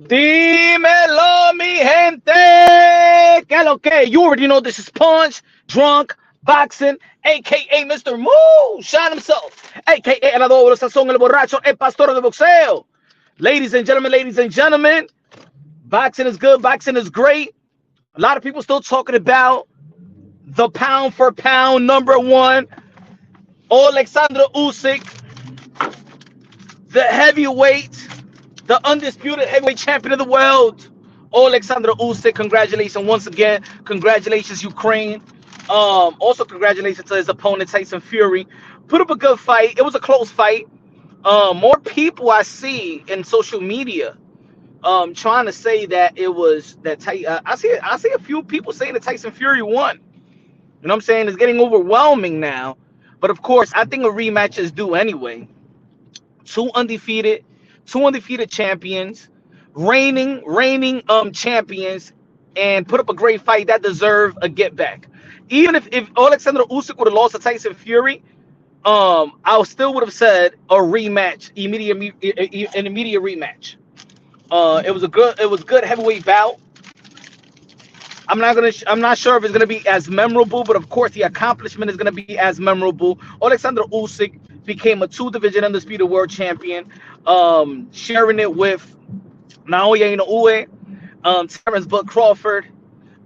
Dímelo, mi gente. Que lo que? You already know this is Punch, Drunk, Boxing, aka Mr. Moonshine himself, aka el adoro sazón, el borracho, el pastor de boxeo. Ladies and gentlemen, boxing is good, boxing is great. A lot of people still talking about the pound for pound number one, Alexander Usyk, the heavyweight, the undisputed heavyweight champion of the world, Alexander Usyk. Congratulations once again. Congratulations, Ukraine. Also congratulations to his opponent Tyson Fury. Put up a good fight. It was a close fight. More people I see in social media trying to say that it was that I see a few people saying that Tyson Fury won. You know what I'm saying? It's getting overwhelming now. But of course, I think a rematch is due anyway. Two undefeated champions, reigning champions, and put up a great fight that deserve a get back. Even if Alexander Usyk would have lost to Tyson Fury, I still would have said a rematch, an immediate rematch. It was good heavyweight bout. I'm not sure if it's gonna be as memorable, but of course the accomplishment is gonna be as memorable. Alexander Usyk became a two-division undisputed world champion, sharing it with Naoya Inoue, Terrence Bud Crawford.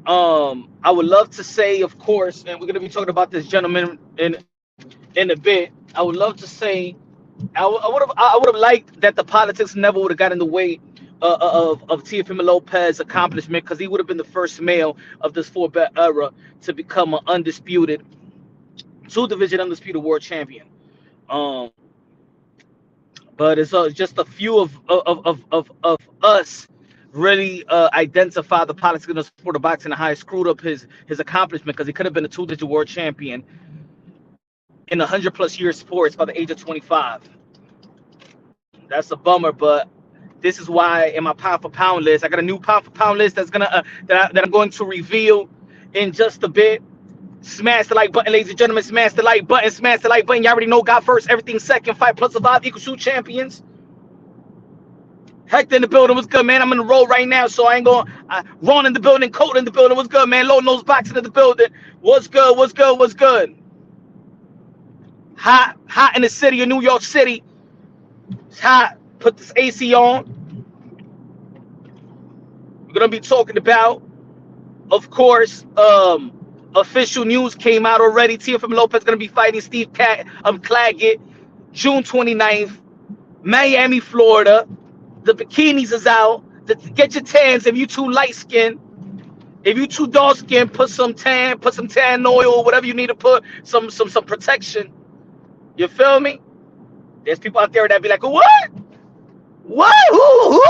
I would love to say, of course, and we're gonna be talking about this gentleman in a bit. I would love to say, I would have liked that the politics never would have got in the way of Teofimo Lopez accomplishment, because he would have been the first male of this four-belt era to become an undisputed two-division undisputed world champion. But it's just a few of us really identify the politics in the sport of boxing and how he screwed up his accomplishment, because he could have been a two-digit world champion in 100+ year sports by the age of 25. That's a bummer, but this is why in my pound for pound list, I got a new pound for pound list that's gonna that I'm going to reveal in just a bit. Smash the like button, ladies and gentlemen. Smash the like button. Smash the like button. You already know God first, everything second. Fight plus survive equals two champions. Hector in the building. What's good, man? I'm in the road right now, so I ain't going. Ron in the building. Colt in the building. What's good, man? Low nose boxing in the building. What's good? What's good? What's good? Hot in the city of New York City. It's hot. Put this AC on. We're gonna be talking about, of course, official news came out already. Teofimo Lopez is gonna be fighting Steve Claggett, June 29th, Miami, Florida. The bikinis is out. Get your tans if you too light skin. If you too dark skin, put some tan oil, whatever you need to put, some protection. You feel me? There's people out there that be like, what? What? Who?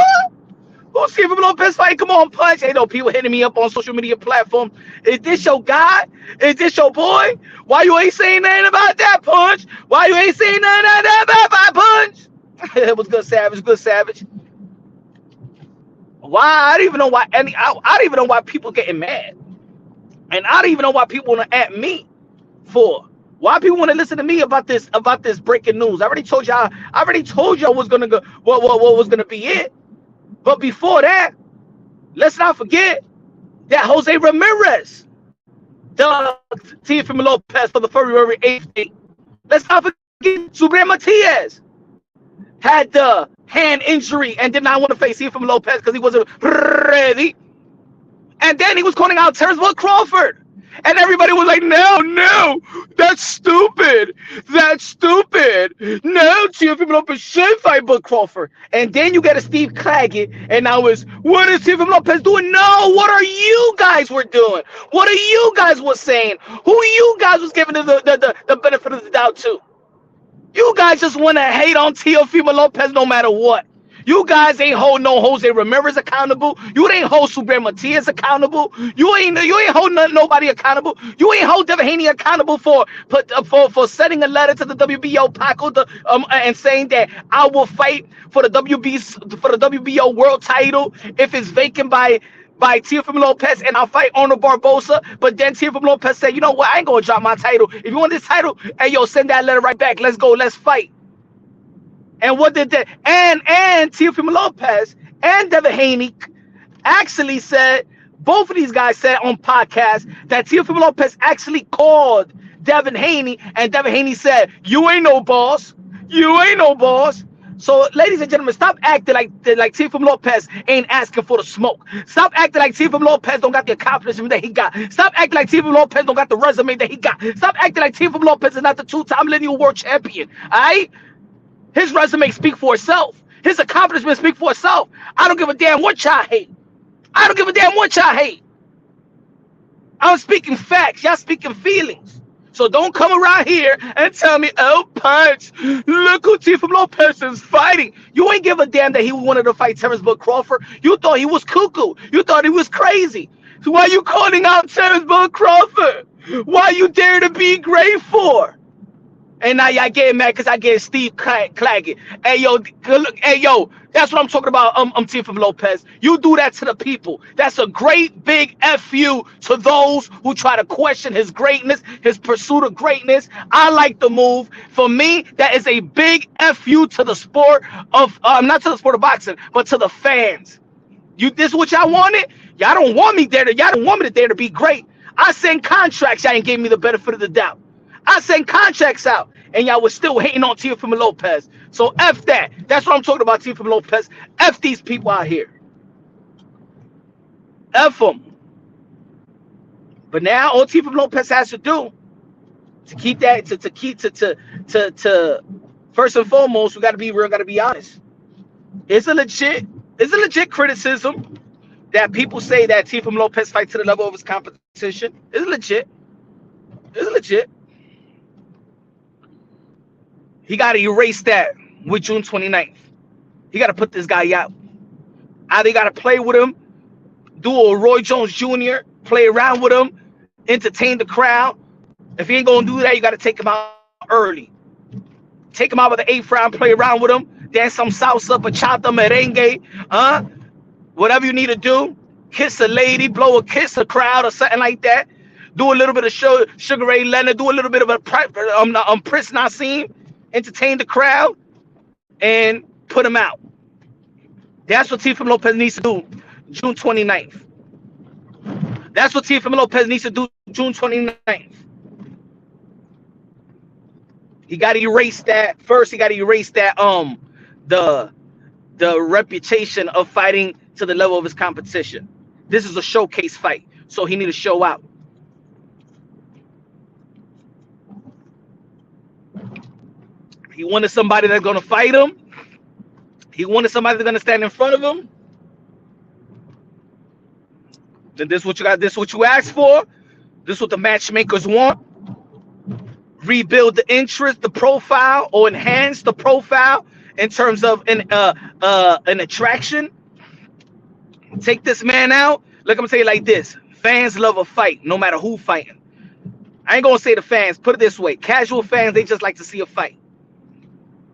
Who's Teofimo Lopez fight? Come on, Punch. Hey, no, people hitting me up on social media platform. Is this your guy? Is this your boy? Why you ain't saying nothing about that, Punch? Why you ain't saying nothing about that, Punch? It was good, Savage. Good, Savage. Why? I don't even know why. I don't even know why people getting mad, and I don't even know why people want to at me for. Why people want to listen to me about this breaking news? I already told y'all. What's gonna go. What was gonna be it. But before that, let's not forget that Jose Ramirez dug Teofimo Lopez for the February 8th date. Let's not forget Subriel Matias had the hand injury and did not want to face Teofimo Lopez because he wasn't ready. And then he was calling out Terrence Bud Crawford. And everybody was like, no, that's stupid. No, Teofimo Lopez should fight Bud Crawford. And then you get a Steve Claggett, and now it's, what is Teofimo Lopez doing? No, what are you guys were doing? What are you guys was saying? Who you guys was giving the benefit of the doubt to? You guys just want to hate on Teofimo Lopez no matter what. You guys ain't hold no Jose Ramirez accountable. You ain't hold Subriel Matias accountable. You ain't hold nobody accountable. You ain't hold Devin Haney accountable for sending a letter to the WBO Paco and saying that I will fight for the WBO world title if it's vacant by Teofimo Lopez, and I'll fight Arnold Barbosa. But then Teofimo Lopez said, you know what, I ain't gonna drop my title. If you want this title, hey yo, send that letter right back. Let's go, let's fight. And what did that? And Teofimo Lopez and Devin Haney actually said, both of these guys said on podcasts that Teofimo Lopez actually called Devin Haney, and Devin Haney said, "You ain't no boss. You ain't no boss." So, ladies and gentlemen, stop acting like Teofimo Lopez ain't asking for the smoke. Stop acting like Teofimo Lopez don't got the accomplishment that he got. Stop acting like Teofimo Lopez don't got the resume that he got. Stop acting like Teofimo Lopez is not the two-time lineal world champion. All right? His resume speak for itself. His accomplishments speak for itself. I don't give a damn what y'all hate. I don't give a damn what y'all hate. I'm speaking facts. Y'all speaking feelings. So don't come around here and tell me, "Oh, Punch, look who Teofimo Lopez is fighting." You ain't give a damn that he wanted to fight Terrence Bud Crawford. You thought he was cuckoo. You thought he was crazy. So why you calling out Terrence Bud Crawford? Why you dare to be great for? And now y'all getting mad because I get Steve Claggett. Hey yo, look, hey yo, that's what I'm talking about. Teofimo Lopez. You do that to the people. That's a great big fu to those who try to question his greatness, his pursuit of greatness. I like the move. For me, that is a big fu to the sport of not to the sport of boxing, but to the fans. This is what y'all wanted. Y'all don't want me there. Y'all don't want me there to be great. I send contracts. Y'all ain't gave me the benefit of the doubt. I sent contracts out, and y'all was still hating on Teofimo Lopez. So F that. That's what I'm talking about, Teofimo Lopez. F these people out here. F them. But now all Teofimo Lopez has to do to keep that, to first and foremost, we got to be real, got to be honest. It's a legit criticism that people say that Teofimo Lopez fight to the level of his competition. It's legit. It's legit. He got to erase that with June 29th. He got to put this guy out. Either you got to play with him, do a Roy Jones Jr., play around with him, entertain the crowd. If he ain't going to do that, you got to take him out early. Take him out with the 8th round, play around with him, dance some salsa, bachata, merengue, whatever you need to do. Kiss a lady, blow a kiss a crowd or something like that. Do a little bit of Sugar Ray Leonard, do a little bit of a Prince Nassim. Entertain the crowd and put him out. That's what Teofimo Lopez needs to do June 29th. That's what Teofimo Lopez needs to do June 29th. He got to erase that. First, he got to erase that the reputation of fighting to the level of his competition. This is a showcase fight, so he need to show out. He wanted somebody that's going to fight him. He wanted somebody that's going to stand in front of him. Then this is what you got. This is what you asked for. This is what the matchmakers want. Rebuild the interest, the profile, or enhance the profile in terms of an attraction. Take this man out. Look, I'm going to say it like this. Fans love a fight, no matter who fighting. I ain't going to say the fans. Put it this way. Casual fans, they just like to see a fight.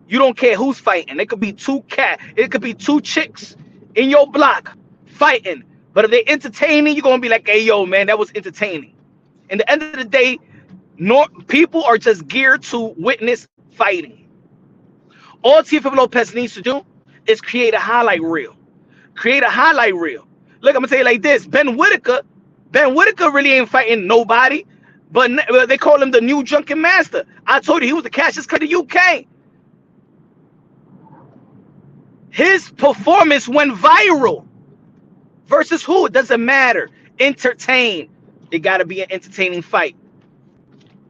You don't care who's fighting. It could be it could be two chicks in your block fighting. But if they're entertaining, you're gonna be like, "Hey, yo, man, that was entertaining." In the end of the day, people are just geared to witness fighting. All Teofimo Lopez needs to do is create a highlight reel. Create a highlight reel. Look, I'm gonna tell you like this: Ben Whitaker really ain't fighting nobody, but they call him the new Junkin Master. I told you he was the Cassius Clay of the UK. His performance went viral. Versus who? It doesn't matter. Entertain. It got to be an entertaining fight.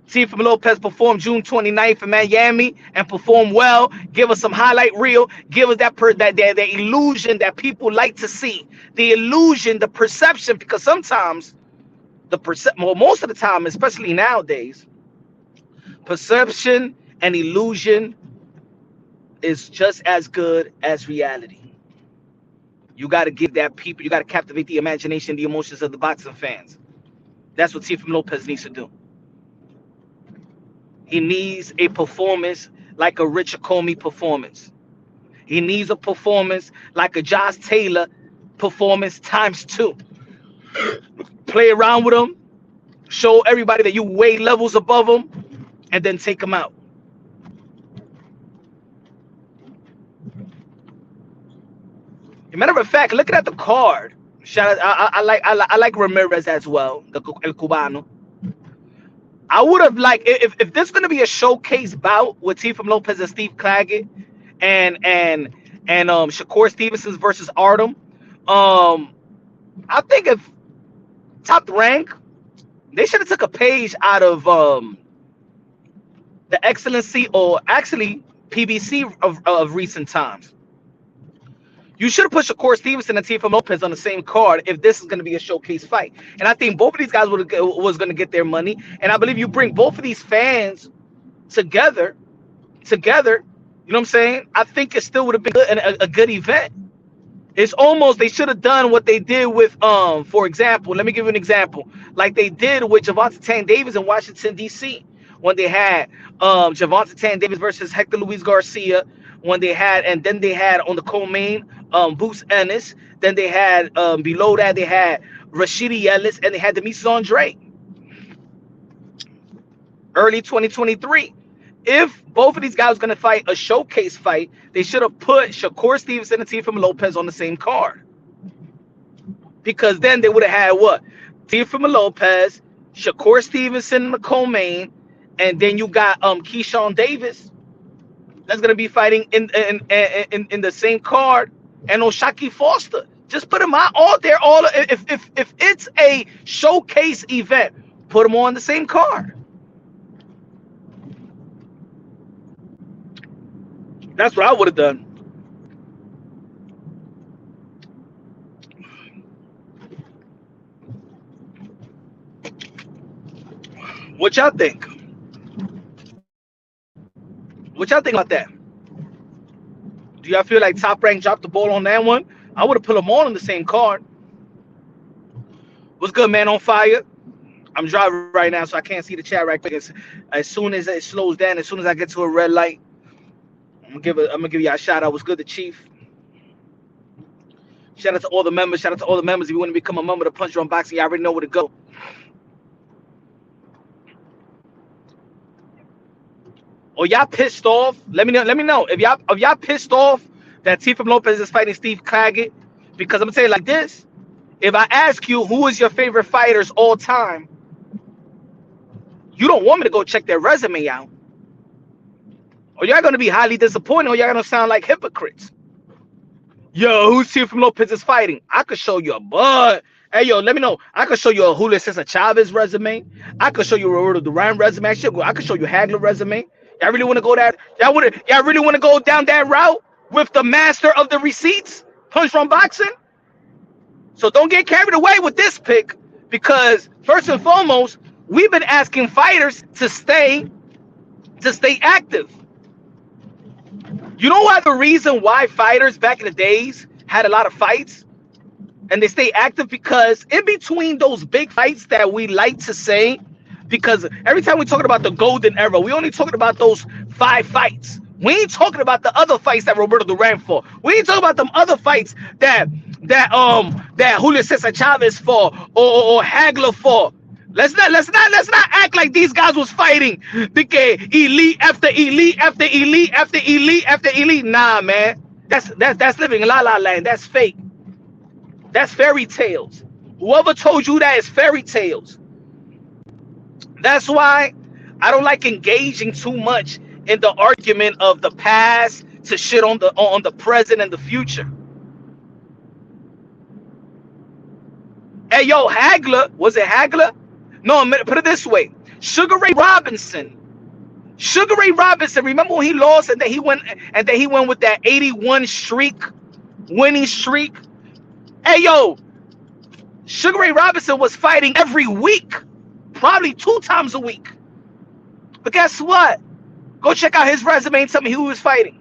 Teofimo Lopez performed June 29th in Miami and performed well. Give us some highlight reel. Give us that illusion that people like to see. The illusion, the perception, because sometimes most of the time, especially nowadays, perception and illusion is just as good as reality. You got to give that people, you got to captivate the imagination, the emotions of the boxing fans. That's what Teofimo Lopez needs to do. He needs a performance like a Richard Comey performance. He needs a performance like a Josh Taylor performance ×2. Play around with him, show everybody that you weigh levels above him, and then take him out. Matter of fact, looking at the card, shout out, I like Ramirez as well, El Cubano. I would have liked if this is gonna be a showcase bout with Teofimo Lopez and Steve Claggett and Shakur Stevenson versus Artem. I think if Top Rank, they should have took a page out of the excellency or actually PBC of recent times. You should have put Shakur Stevenson and Teofimo Lopez on the same card if this is going to be a showcase fight. And I think both of these guys was going to get their money. And I believe you bring both of these fans together, you know what I'm saying? I think it still would have been a good event. It's almost, they should have done what they did with, for example, let me give you an example. Like they did with Gervonta Tank Davis in Washington, D.C. when they had Gervonta Tank Davis versus Hector Luis Garcia. When they had, and then they had on the co-main, Boots Ennis. Then they had, below that, they had Rashidi Ellis, and they had Demetrius Andre. Early 2023. If both of these guys were going to fight a showcase fight, they should have put Shakur Stevenson and Teofimo Lopez on the same card. Because then they would have had what? Teofimo Lopez, Shakur Stevenson in the co-main, and then you got Keyshawn Davis that's going to be fighting in the same card, and Oshaki Foster. Just put them out all there. If it's a showcase event, put them on the same card. That's what I would have done. What y'all think? What y'all think about that? Do y'all feel like Top Rank dropped the ball on that one? I would have put them all on the same card. What's good, man? On fire? I'm driving right now, so I can't see the chat right quick. As soon as it slows down, as soon as I get to a red light, I'm gonna give y'all a shout out. What's good, the Chief? Shout out to all the members. Shout out to all the members. If you want to become a member of the Punch Drunk Boxing, you already know where to go. Or y'all pissed off? Let me know. If y'all pissed off that Teofimo Lopez is fighting Steve Claggett, because I'm gonna tell you like this: if I ask you who is your favorite fighters all time, you don't want me to go check their resume out. Or y'all gonna be highly disappointed, or y'all gonna sound like hypocrites. Yo, who's Teofimo Lopez is fighting? I could show you a butt. Hey, yo, let me know. I could show you a Julio Cesar Chavez resume. I could show you a Roberto Duran resume. I could show you Hagler resume. Y'all really want to go that? Y'all really want to go down that route with the master of the receipts, Punch Drunk Boxing? So don't get carried away with this pick, because first and foremost, we've been asking fighters to stay active. You know why? The reason why fighters back in the days had a lot of fights and they stay active? Because in between those big fights that we like to say, because every time we talking about the golden era, we only talking about those 5 fights. We ain't talking about the other fights that Roberto Duran fought. We ain't talking about them other fights that Julio Cesar Chavez fought or Hagler fought. Let's not act like these guys was fighting elite after elite after elite after elite after elite. Nah, man. That's living La La Land. That's fake. That's fairy tales. Whoever told you that is fairy tales. That's why I don't like engaging too much in the argument of the past to shit on the present and the future. Hey, yo, Hagler, was it Hagler? No, put it this way. Sugar Ray Robinson. Remember when he lost and then he went with that 81 winning streak? Hey, yo, Sugar Ray Robinson was fighting every week, probably 2 times a week. But guess what? Go check out his resume and tell me who he was fighting.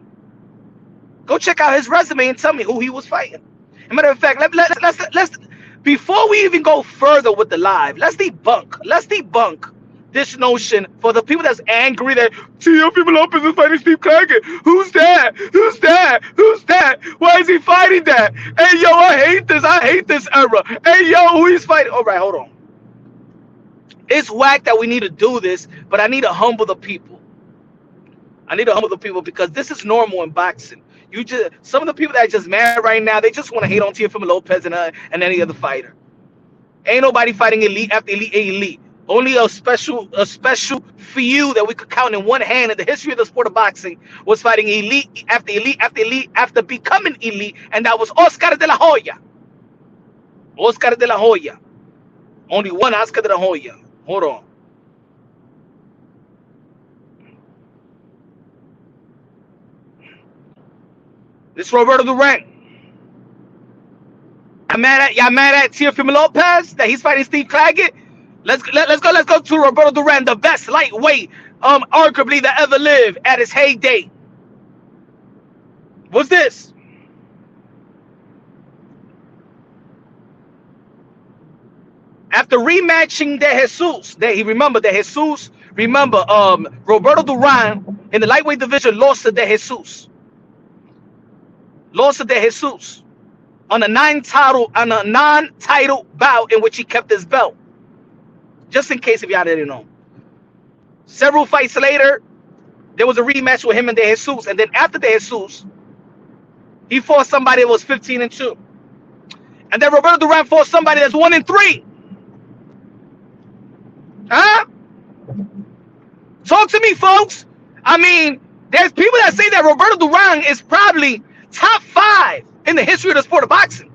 Go check out his resume and tell me who he was fighting. As a matter of fact, let's before we even go further with the live, let's debunk this notion for the people that's angry that Teofimo Lopez is fighting Steve Claggett. Who's that? Why is he fighting that? Hey, yo, I hate this era. Hey, yo, who he's fighting? All right, hold on. It's whack that we need to do this, but I need to humble the people. Because this is normal in boxing. You just some of the people that are just mad right now, they just want to hate on Teofimo Lopez and any other fighter. Ain't nobody fighting elite after elite. Only a special few that we could count in one hand in the history of the sport of boxing was fighting elite after elite after elite after becoming elite, and that was Oscar de la Hoya. Oscar de la Hoya. Only one Oscar de la Hoya. Hold on. This is Roberto Duran. Y'all mad at Teofimo Lopez that he's fighting Steve Claggett? Let's go to Roberto Duran, the best lightweight, arguably that ever lived at his heyday. What's this? After rematching De Jesus, Roberto Duran in the lightweight division lost to De Jesus. On a non-title bout in which he kept his belt. Just in case if y'all didn't know. Several fights later, there was a rematch with him and De Jesus. And then after De Jesus, he fought somebody that was 15-2. And then Roberto Duran fought somebody that's 1-3. Huh? Talk to me, folks. I mean, there's people that say that Roberto Duran is probably top 5 in the history of the sport of boxing.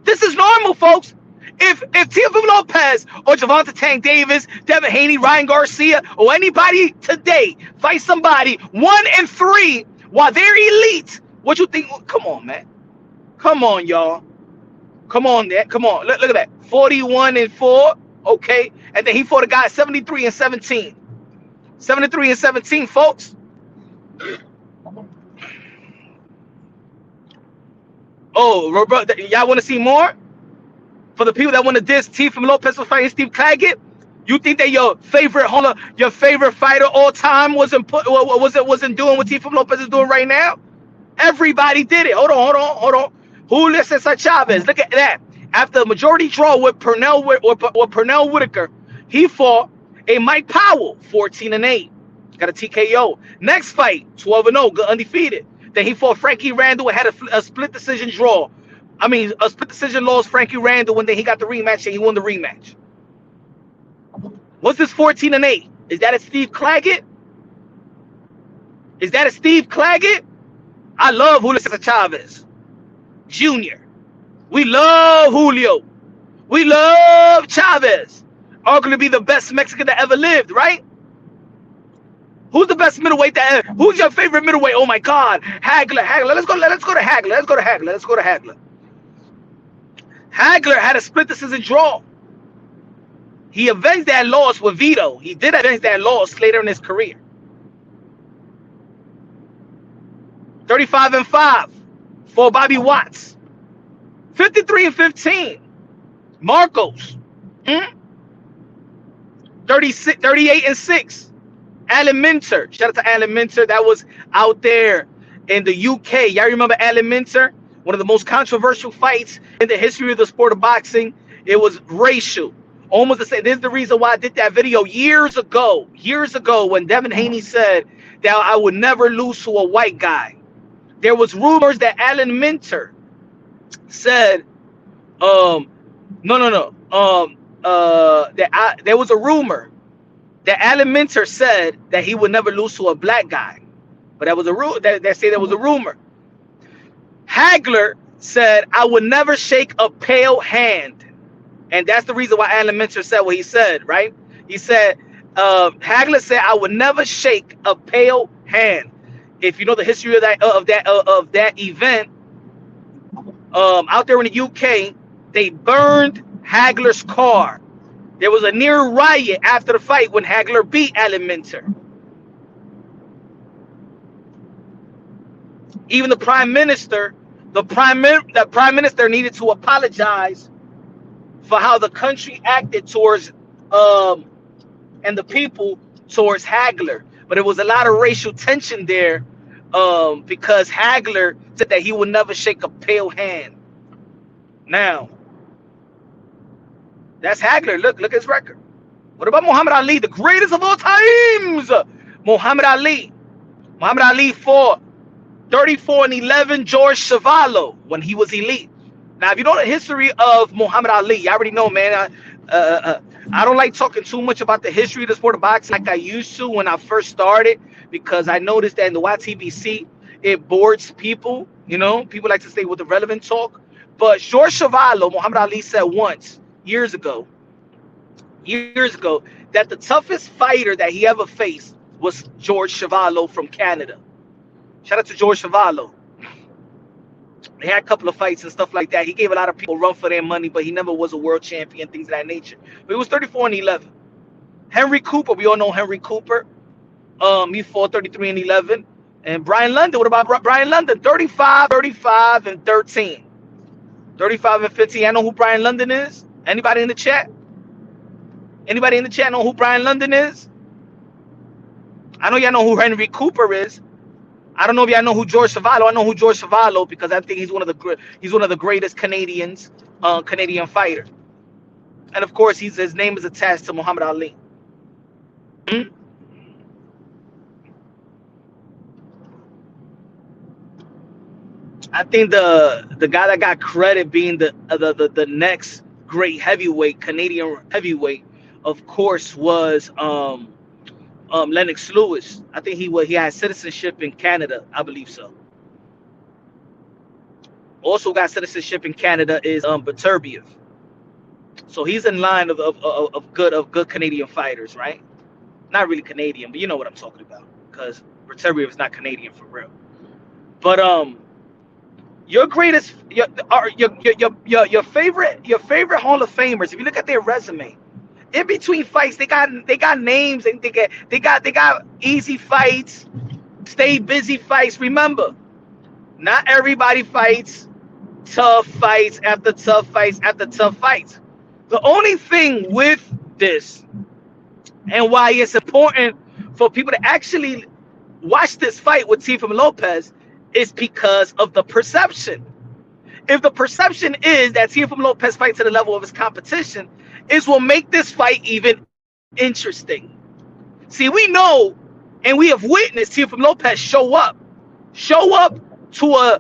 This is normal, folks. If Teofimo Lopez or Gervonta Tank Davis, Devin Haney, Ryan Garcia, or anybody today fight somebody 1-3 while they're elite, what you think? Come on, man. Come on, y'all. Come on, there. Come on. Look at that. 41-4. Okay. And then he fought a guy 73-17. 73-17, folks. Oh, Robert, y'all want to see more? For the people that want to diss Teofimo Lopez for fighting Steve Claggett, you think that your favorite fighter all time wasn't doing what Teofimo Lopez is doing right now? Everybody did it. Hold on. Julio Cesar Chavez, look at that. After a majority draw with Pernell Whitaker, he fought a Mike Powell, 14-8, got a TKO. Next fight, 12-0, undefeated. Then he fought Frankie Randall and had a split decision draw. I mean, a split decision loss Frankie Randall when then he got the rematch and he won the rematch. What's this 14-8? Is that a Steve Claggett? I love Julio Cesar Chavez Jr. We love Julio. We love Chavez. Arguably the best Mexican that ever lived, right? Who's the best middleweight who's your favorite middleweight? Oh my God, Hagler. Let's go to Hagler. Hagler had a split decision draw. He avenged that loss with Vito. He did avenge that loss later in his career. 35-5 for Bobby Watts. 53-15. Marcos. 38-6. Alan Minter. Shout out to Alan Minter. That was out there in the UK. Y'all remember Alan Minter? One of the most controversial fights in the history of the sport of boxing. It was racial. Almost the same. This is the reason why I did that video years ago when Devin Haney said that I would never lose to a white guy. There was rumors that Alan Minter said, there was a rumor that Alan Minter said that he would never lose to a black guy. But that was a rumor. That say there was a rumor. Hagler said, I would never shake a pale hand. And that's the reason why Alan Minter said what he said, right? He said, Hagler said, I would never shake a pale hand. If you know the history of that event, out there in the UK, they burned Hagler's car. There was a near riot after the fight when Hagler beat Alan Minter. Even the prime minister needed to apologize for how the country acted towards and the people towards Hagler. But it was a lot of racial tension there because Hagler said that he would never shake a pale hand. Now, that's Hagler. Look at his record. What about Muhammad Ali, the greatest of all times? Muhammad Ali fought 34-11 George Chuvalo when he was elite. Now, if you know the history of Muhammad Ali, you already know, man. I don't like talking too much about the history of the sport of boxing like I used to when I first started, because I noticed that in the YTBC, it bores people. You know, people like to stay with the relevant talk. But George Chuvalo, Muhammad Ali said once, years ago, that the toughest fighter that he ever faced was George Chuvalo from Canada. Shout out to George Chuvalo. They had a couple of fights and stuff like that. He gave a lot of people run for their money, but he never was a world champion, things of that nature. But he was 34-11. Henry Cooper, we all know Henry Cooper. He fought 33-11. And Brian London, what about Brian London? 35, 35, and 13. 35 and 15. I know who Brian London is. Anybody in the chat? Anybody in the chat know who Brian London is? I know y'all know who Henry Cooper is. I don't know if y'all know who George Chuvalo. I know who George Chuvalo because I think he's one of the greatest Canadians, Canadian fighter. And of course, his name is attached to Muhammad Ali. I think the guy that got credit being the next great heavyweight, Canadian heavyweight, of course, was Lennox Lewis. I think he had citizenship in Canada. I believe so. Also got citizenship in Canada is Beterbiev. So he's in line of good Canadian fighters, right? Not really Canadian, but you know what I'm talking about, because Beterbiev is not Canadian for real. But your greatest, your favorite Hall of Famers, if you look at their resume, in between fights, they got names, and they got easy fights, stay busy fights. Remember, not everybody fights tough fights after tough fights after tough fights. The only thing with this, and why it's important for people to actually watch this fight with Teofimo Lopez, is because of the perception. If the perception is that Teofimo Lopez fights to the level of his competition, it will make this fight even interesting. See, we know and we have witnessed Teofimo Lopez show up to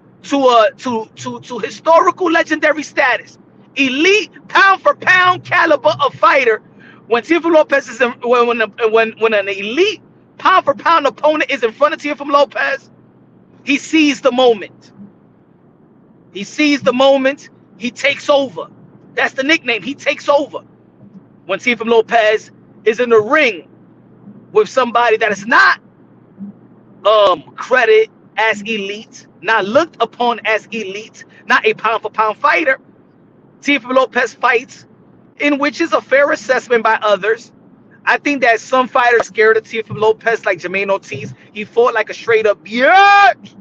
historical legendary status, elite pound for pound caliber of fighter. When Teofimo Lopez is when an elite pound for pound opponent is in front of Teofimo Lopez, he sees the moment. He sees the moment. He takes over. That's the nickname. He takes over. When Teofimo Lopez is in the ring with somebody that is not credited as elite, not looked upon as elite, not a pound for pound fighter, Teofimo Lopez fights in which is a fair assessment by others. I think that some fighters are scared of Teofimo Lopez, like Jermaine Ortiz. He fought like a straight up bitch.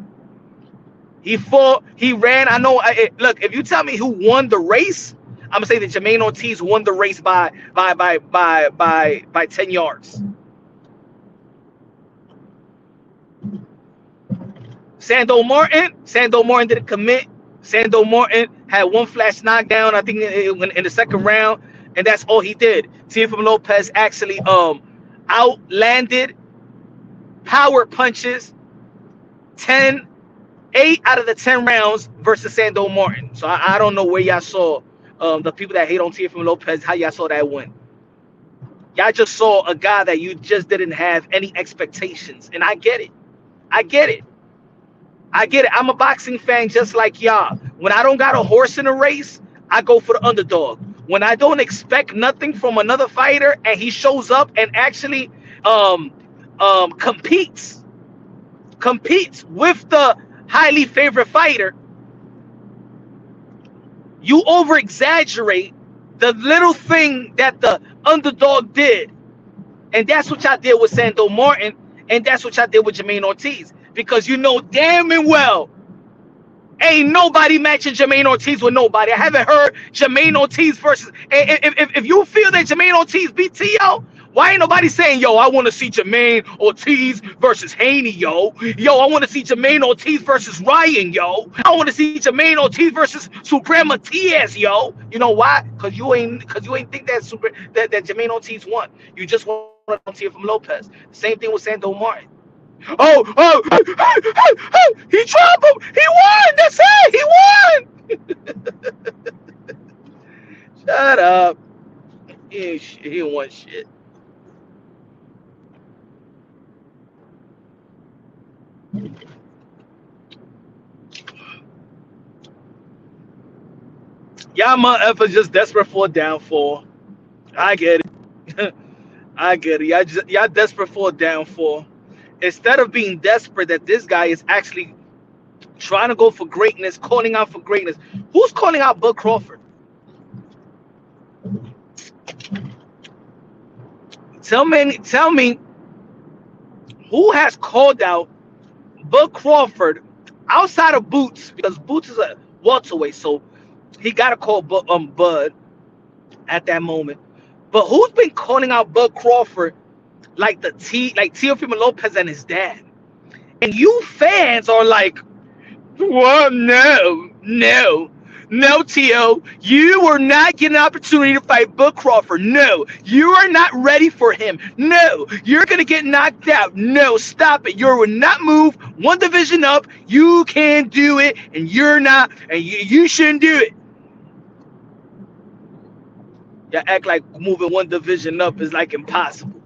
He fought, he ran. I know. Look, if you tell me who won the race, I'm gonna say that Jermaine Ortiz won the race by 10 yards. Sando Martin didn't commit. Sando Martin had one flash knockdown, I think, in the second round, and that's all he did. Teofimo Lopez actually outlanded power punches 8 out of the 10 rounds versus Sando Martin. So I don't know where y'all saw the people that hate on Teofimo Lopez, how y'all saw that win. Y'all just saw a guy that you just didn't have any expectations, and I get it. I'm a boxing fan just like y'all. When I don't got a horse in a race, I go for the underdog. When I don't expect nothing from another fighter and he shows up and actually competes with the highly favored fighter, you over exaggerate the little thing that the underdog did. And that's what y'all did with Sando Martin, and that's what y'all did with Jermaine Ortiz. Because you know damn and well, ain't nobody matching Jermaine Ortiz with nobody. I haven't heard Jermaine Ortiz versus. If you feel that Jermaine Ortiz beat T.O., why ain't nobody saying, yo, I want to see Jermaine Ortiz versus Haney, yo. Yo, I want to see Jermaine Ortiz versus Ryan, yo. I want to see Jermaine Ortiz versus Suprema Matias, yo. You know why? Because you ain't think that Jermaine Ortiz won. You just want to see it from Lopez. Same thing with Sando Martin. He dropped him. He won. That's it. He won. Shut up. He ain't won shit. Y'all motherfuckers just desperate for a downfall. I get it. I get it. Y'all desperate for a downfall. Instead of being desperate that this guy is actually trying to go for greatness, calling out for greatness. Who's calling out Bud Crawford? Tell me who has called out Bud Crawford outside of Boots, because Boots is a welterweight, so he got to call Bud at that moment. But who's been calling out Bud Crawford like Teofimo Lopez and his dad? And you fans are like, well, no, Tio, you are not getting an opportunity to fight Bud Crawford. No, you are not ready for him. No, you're gonna get knocked out. No, stop it. You will not move one division up. You can't do it, and you're not, and you shouldn't do it. Y'all act like moving one division up is like impossible.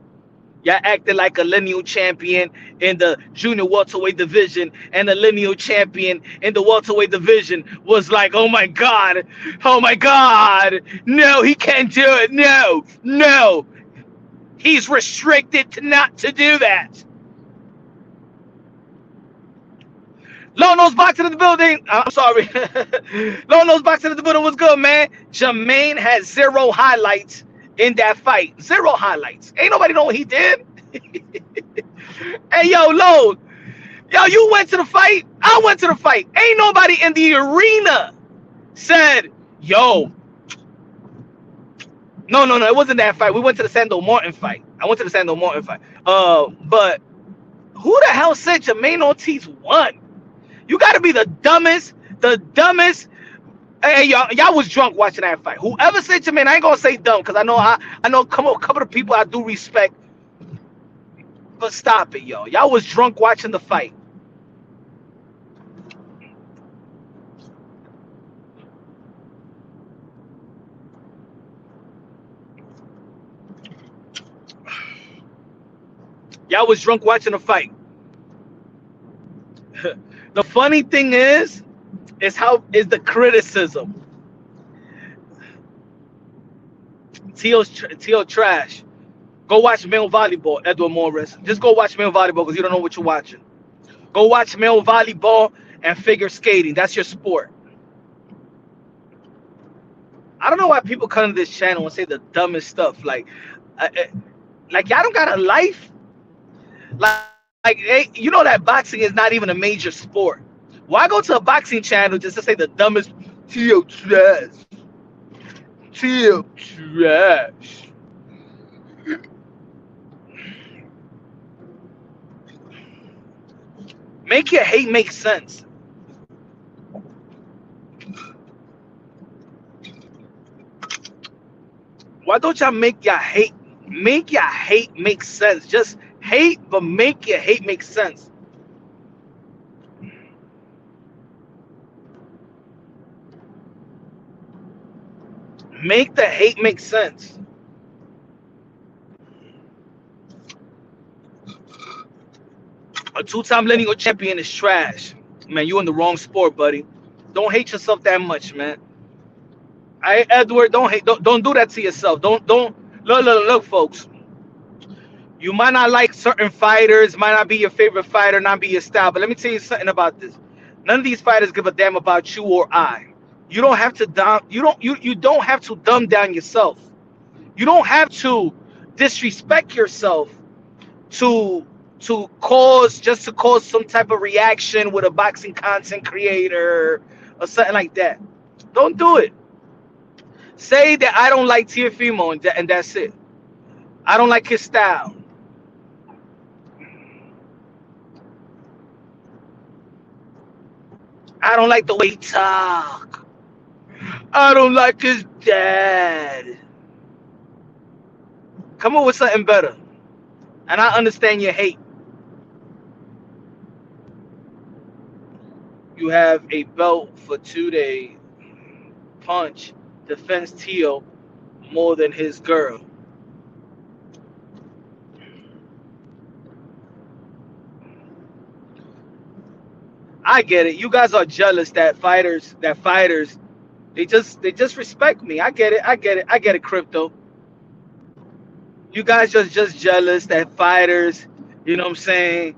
Y'all acted like a lineal champion in the junior welterweight division, and the lineal champion in the welterweight division was like, oh my God, no, he can't do it. No, he's restricted not to do that. Low Nose Boxing in the building. I'm sorry. Low Nose Boxing in the building was good, man. Jermaine had 0 highlights in that fight. 0 highlights. Ain't nobody know what he did. Hey, yo, Low. Yo, you went to the fight. I went to the fight. Ain't nobody in the arena said, yo. No. It wasn't that fight. We went to the Sando Martin fight. I went to the Sando Martin fight. But who the hell said Jermaine Ortiz won? You got to be the dumbest. Hey, y'all was drunk watching that fight. Whoever said Jermaine, I ain't gonna say dumb, because I know a couple of people I do respect. But stop it, yo. Y'all was drunk watching the fight. Y'all was drunk watching the fight. The funny thing is the criticism. Tio trash. Go watch male volleyball, Edward Morris. Just go watch male volleyball because you don't know what you're watching. Go watch male volleyball and figure skating. That's your sport. I don't know why people come to this channel and say the dumbest stuff. Like y'all don't got a life. Like, hey, you know that boxing is not even a major sport. Why go to a boxing channel just to say the dumbest? Tio trash. Tio trash. Make your hate make sense. Why don't y'all make your hate make sense? Just hate, but make your hate make sense. Make the hate make sense. A 2-time lineal champion is trash. Man, you in the wrong sport, buddy. Don't hate yourself that much, man. Edward, don't do that to yourself. Don't look, folks. You might not like certain fighters, might not be your favorite fighter, not be your style. But let me tell you something about this. None of these fighters give a damn about you or I. You don't have to you don't have to dumb down yourself. You don't have to disrespect yourself to cause some type of reaction with a boxing content creator or something like that. Don't do it. Say that I don't like Teofimo and that's it. I don't like his style. I don't like the way he talk. I don't like his dad. Come up with something better. And I understand your hate. You have a belt for 2 days. Punch defends Teo more than his girl. I get it. You guys are jealous that fighters they just respect me. I get it. I get it, crypto. You guys just jealous that fighters, you know what I'm saying?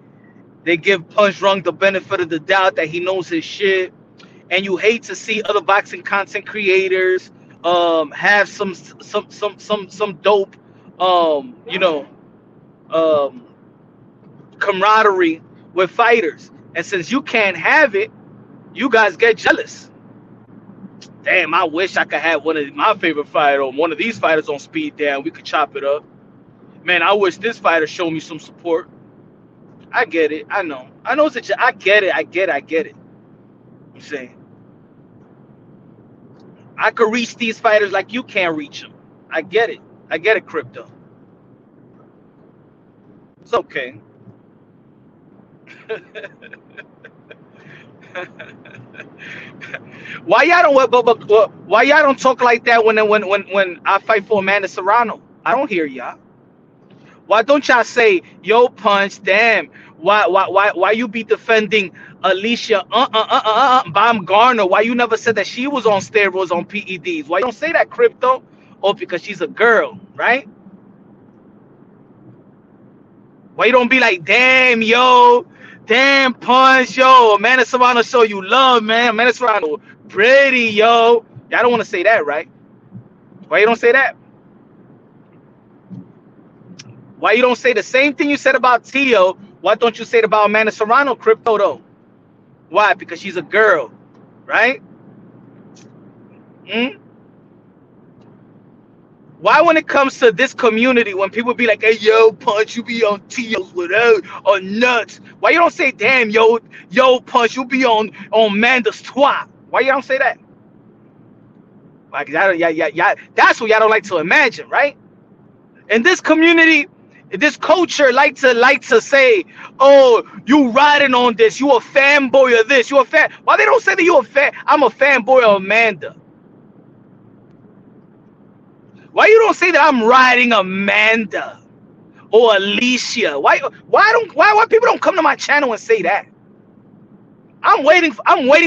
They give Punch Drunk the benefit of the doubt that he knows his shit, and you hate to see other boxing content creators have some dope you know um camaraderie with fighters. And since you can't have it, you guys get jealous. Damn, I wish I could have one of my favorite fighter or one of these fighters on speed down. We could chop it up. Man, I wish this fighter showed me some support. I get it. I know. I get it. I get it. I'm saying I could reach these fighters like you can't reach them. I get it. I get it, crypto. It's okay. Why y'all don't why y'all don't talk like that when I fight for Amanda Serrano? I don't hear y'all. Why don't y'all say, yo, Punch, damn, why you be defending Alicia Baumgartner? Why you never said that she was on steroids on PEDs? Why you don't say that, crypto? Oh, because she's a girl, right? Why you don't be like, damn, yo, damn, Punch, yo, Amanda Serrano show you love, man. Amanda Serrano, pretty, yo. Y'all don't want to say that, right? Why you don't say that? Why you don't say the same thing you said about Teo? Why don't you say it about Amanda Serrano, crypto, though? Why? Because she's a girl, right? Hmm? Why, when it comes to this community, when people be like, hey, yo, Punch, you be on Teo's without or nuts, why you don't say, damn, yo, Punch, you be on Amanda's twat? Why you don't say that? Like, that's what y'all don't like to imagine, right? In this community, this culture like to say, oh, you riding on this, you a fanboy of this, you a fan. Why they don't say that you a fan? I'm a fanboy of Amanda. Why you don't say that I'm riding Amanda or Alicia? Why people don't come to my channel and say that? I'm waiting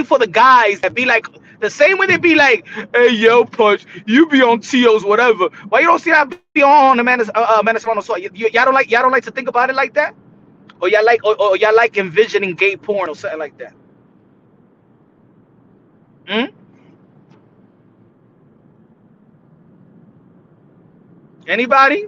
for the guys that be like the same way they be like, hey, yo, Punch, you be on Teo's whatever. Why you don't see that be on Amanda Serrano? So y'all don't like to think about it like that, or y'all like envisioning gay porn or something like that. Hmm? Anybody?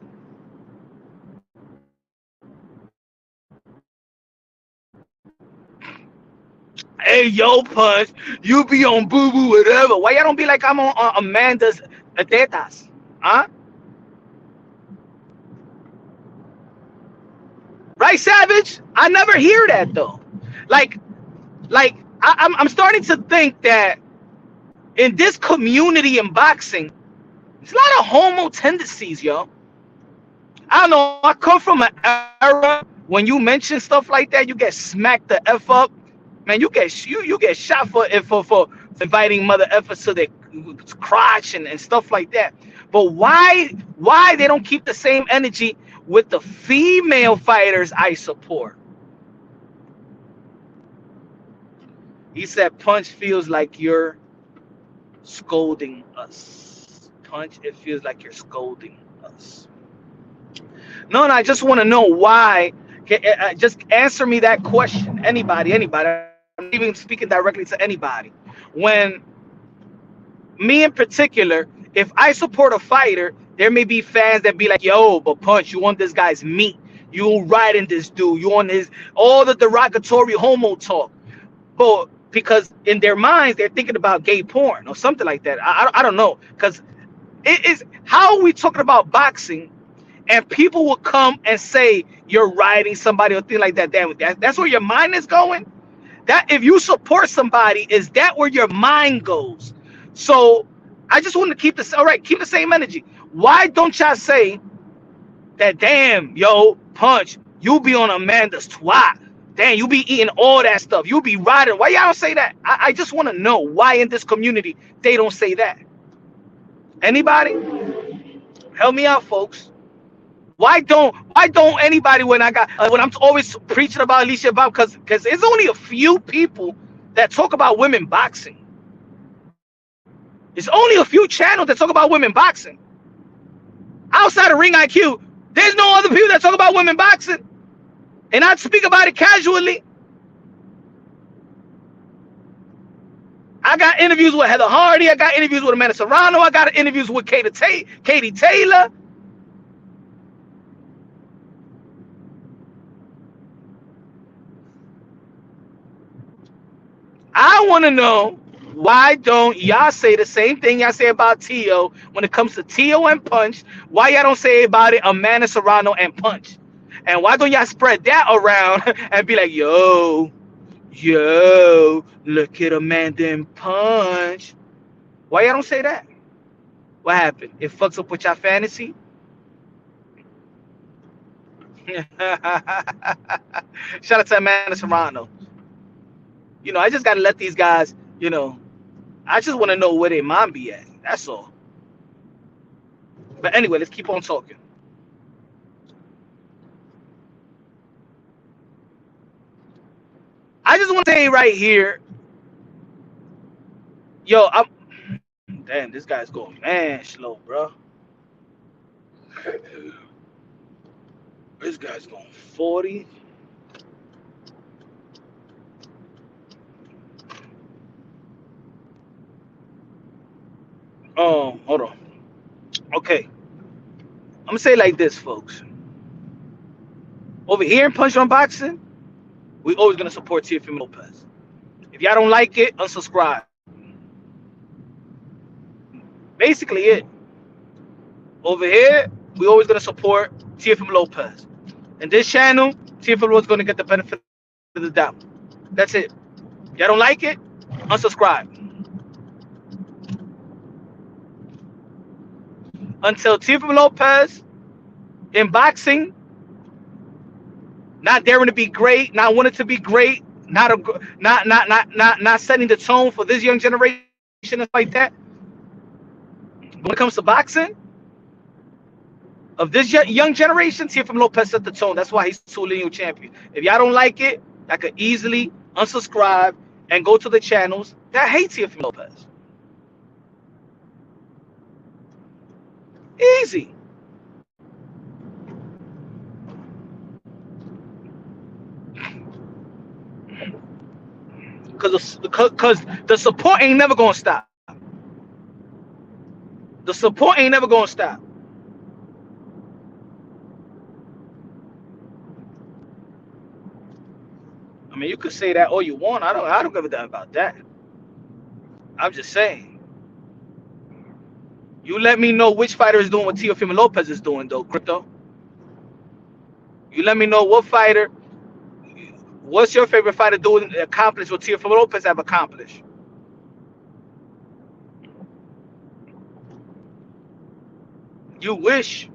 Hey, yo, Punch, you be on Boo Boo whatever. Why y'all don't be like I'm on Amanda's tetas? Huh? Right, Savage? I never hear that though. Like I'm starting to think that in this community in boxing, there's a lot of homo tendencies, yo. I don't know. I come from an era when you mention stuff like that, you get smacked the f up. Man, you get shot for inviting mother effers to their crotch and stuff like that. But why they don't keep the same energy with the female fighters I support? He said, Punch feels like you're scolding us. Punch, it feels like you're scolding us. No, I just want to know why. Just answer me that question. Anybody. I'm even speaking directly to anybody. When me in particular, if I support a fighter, there may be fans that be like, yo, but Punch, you want this guy's meat. You riding this dude. You on his, all the derogatory homo talk. But because in their minds, they're thinking about gay porn or something like that. I don't know. Because it is, how are we talking about boxing and people will come and say you're riding somebody or thing like that? Damn, that's where your mind is going? That if you support somebody, is that where your mind goes? So I just want to keep this, all right, keep the same energy. Why don't y'all say that, damn, yo, Punch, you be on Amanda's twat? Damn, you be eating all that stuff. You be riding. Why y'all don't say that? I just want to know why in this community they don't say that. Anybody? Help me out, folks. Why don't anybody when I'm always preaching about Alicia Bob, because there's only a few people that talk about women boxing. There's only a few channels that talk about women boxing. Outside of Ring IQ, there's no other people that talk about women boxing. And I speak about it casually. I got interviews with Heather Hardy. I got interviews with Amanda Serrano. I got interviews with Katie Taylor. I want to know, why don't y'all say the same thing y'all say about Teo when it comes to Teo and Punch? Why y'all don't say about it Amanda Serrano and Punch? And why don't y'all spread that around and be like, yo, look at Amanda and Punch? Why y'all don't say that? What happened? It fucks up with y'all fantasy? Shout out to Amanda Serrano. You know, I just got to let these guys, you know, I just want to know where their mom be at. That's all. But anyway, let's keep on talking. I just want to say right here, yo, damn, this guy's going man slow, bro. This guy's going 40. Oh, hold on. Okay. I'm going to say it like this, folks. Over here in Punch on Boxing, we always going to support Teofimo Lopez. If y'all don't like it, unsubscribe. Basically it. Over here, we always going to support Teofimo Lopez. And this channel, Teofimo Lopez is going to get the benefit of the doubt. That's it. Y'all don't like it, unsubscribe. Until Teofimo Lopez in boxing, not daring to be great, not wanting to be great, not setting the tone for this young generation and like that. When it comes to boxing, of this young generation, Teofimo Lopez set the tone. That's why he's two lineal champion. If y'all don't like it, I could easily unsubscribe and go to the channels that hate Teofimo Lopez. Easy. Because the support ain't never gonna stop. The support ain't never gonna stop. I mean, you could say that all you want. I don't give a damn about that. I'm just saying. You let me know which fighter is doing what Teofimo Lopez is doing, though, Crypto. You let me know what fighter. What's your favorite fighter doing accomplish what Teofimo Lopez have accomplished? You wish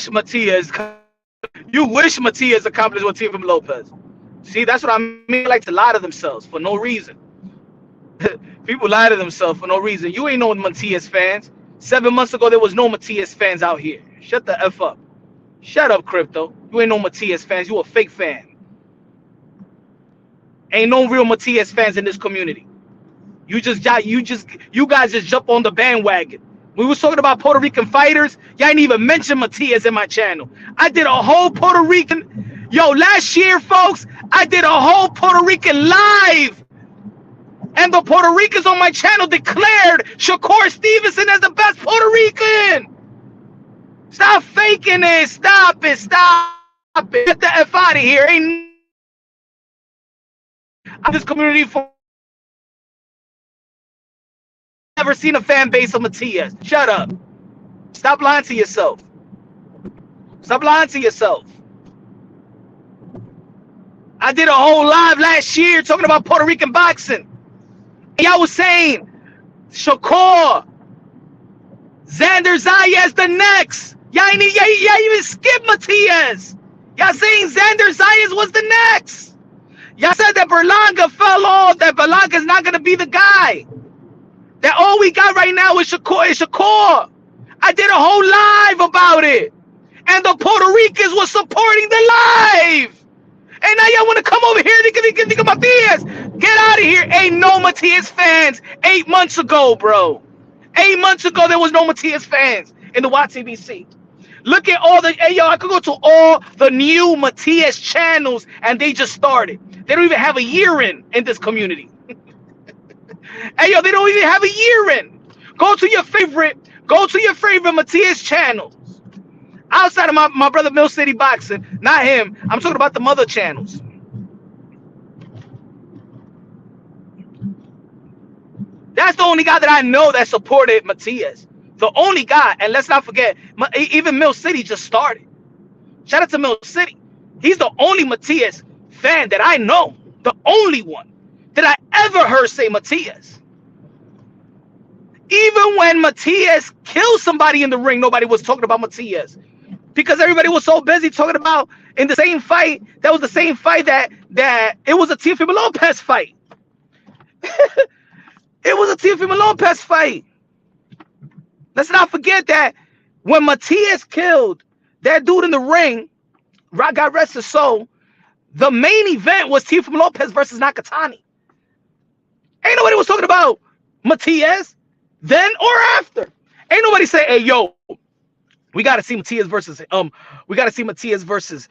Matias accomplished what Teofimo Lopez. See, that's what I mean. Like to lie to themselves for no reason. People lie to themselves for no reason. You ain't no Matias fans. 7 months ago, there was no Matias fans out here. Shut the F up. Shut up, Crypto. You ain't no Matias fans. You a fake fan. Ain't no real Matias fans in this community. You guys just jump on the bandwagon. We was talking about Puerto Rican fighters. Y'all ain't even mention Matias in my channel. I did a whole Puerto Rican. Yo, last year, folks, I did a whole Puerto Rican live. And the Puerto Ricans on my channel declared Shakur Stevenson as the best Puerto Rican. Stop faking it. Stop it. Stop it. Get the F out of here. Ain't this community for never seen a fan base of Matias. Shut up. Stop lying to yourself. Stop lying to yourself. I did a whole live last year talking about Puerto Rican boxing. Y'all was saying Shakur, Xander Zayas the next. Y'all even skip Matias. Y'all saying Xander Zayas was the next. Y'all said that Berlanga fell off, that Berlanga's not going to be the guy. That all we got right now is Shakur. I did a whole live about it. And the Puerto Ricans were supporting the live. And now y'all want to come over here and think Matias. Get out of here. Ain't no Matias fans 8 months ago, bro. 8 months ago, there was no Matias fans in the YTBC. Look at all the, hey, yo, I could go to all the new Matias channels, and they just started. They don't even have a year in this community. Hey, yo, they don't even have a year in. Go to your favorite Matias channels. Outside of my brother Mill City Boxing, not him. I'm talking about the mother channels. That's the only guy that I know that supported Matias. The only guy, and let's not forget, even Mill City just started. Shout out to Mill City. He's the only Matias fan that I know. The only one that I ever heard say Matias. Even when Matias killed somebody in the ring, nobody was talking about Matias. Because everybody was so busy talking about in the same fight, that was the same fight that it was a Teofimo Lopez fight. It was a Teofimo Lopez fight. Let's not forget that when Matias killed that dude in the ring, God rest his soul, the main event was Teofimo Lopez versus Nakatani. Ain't nobody was talking about Matias then or after. Ain't nobody say, hey, yo, we gotta see Matias versus Tio. We gotta see Matias versus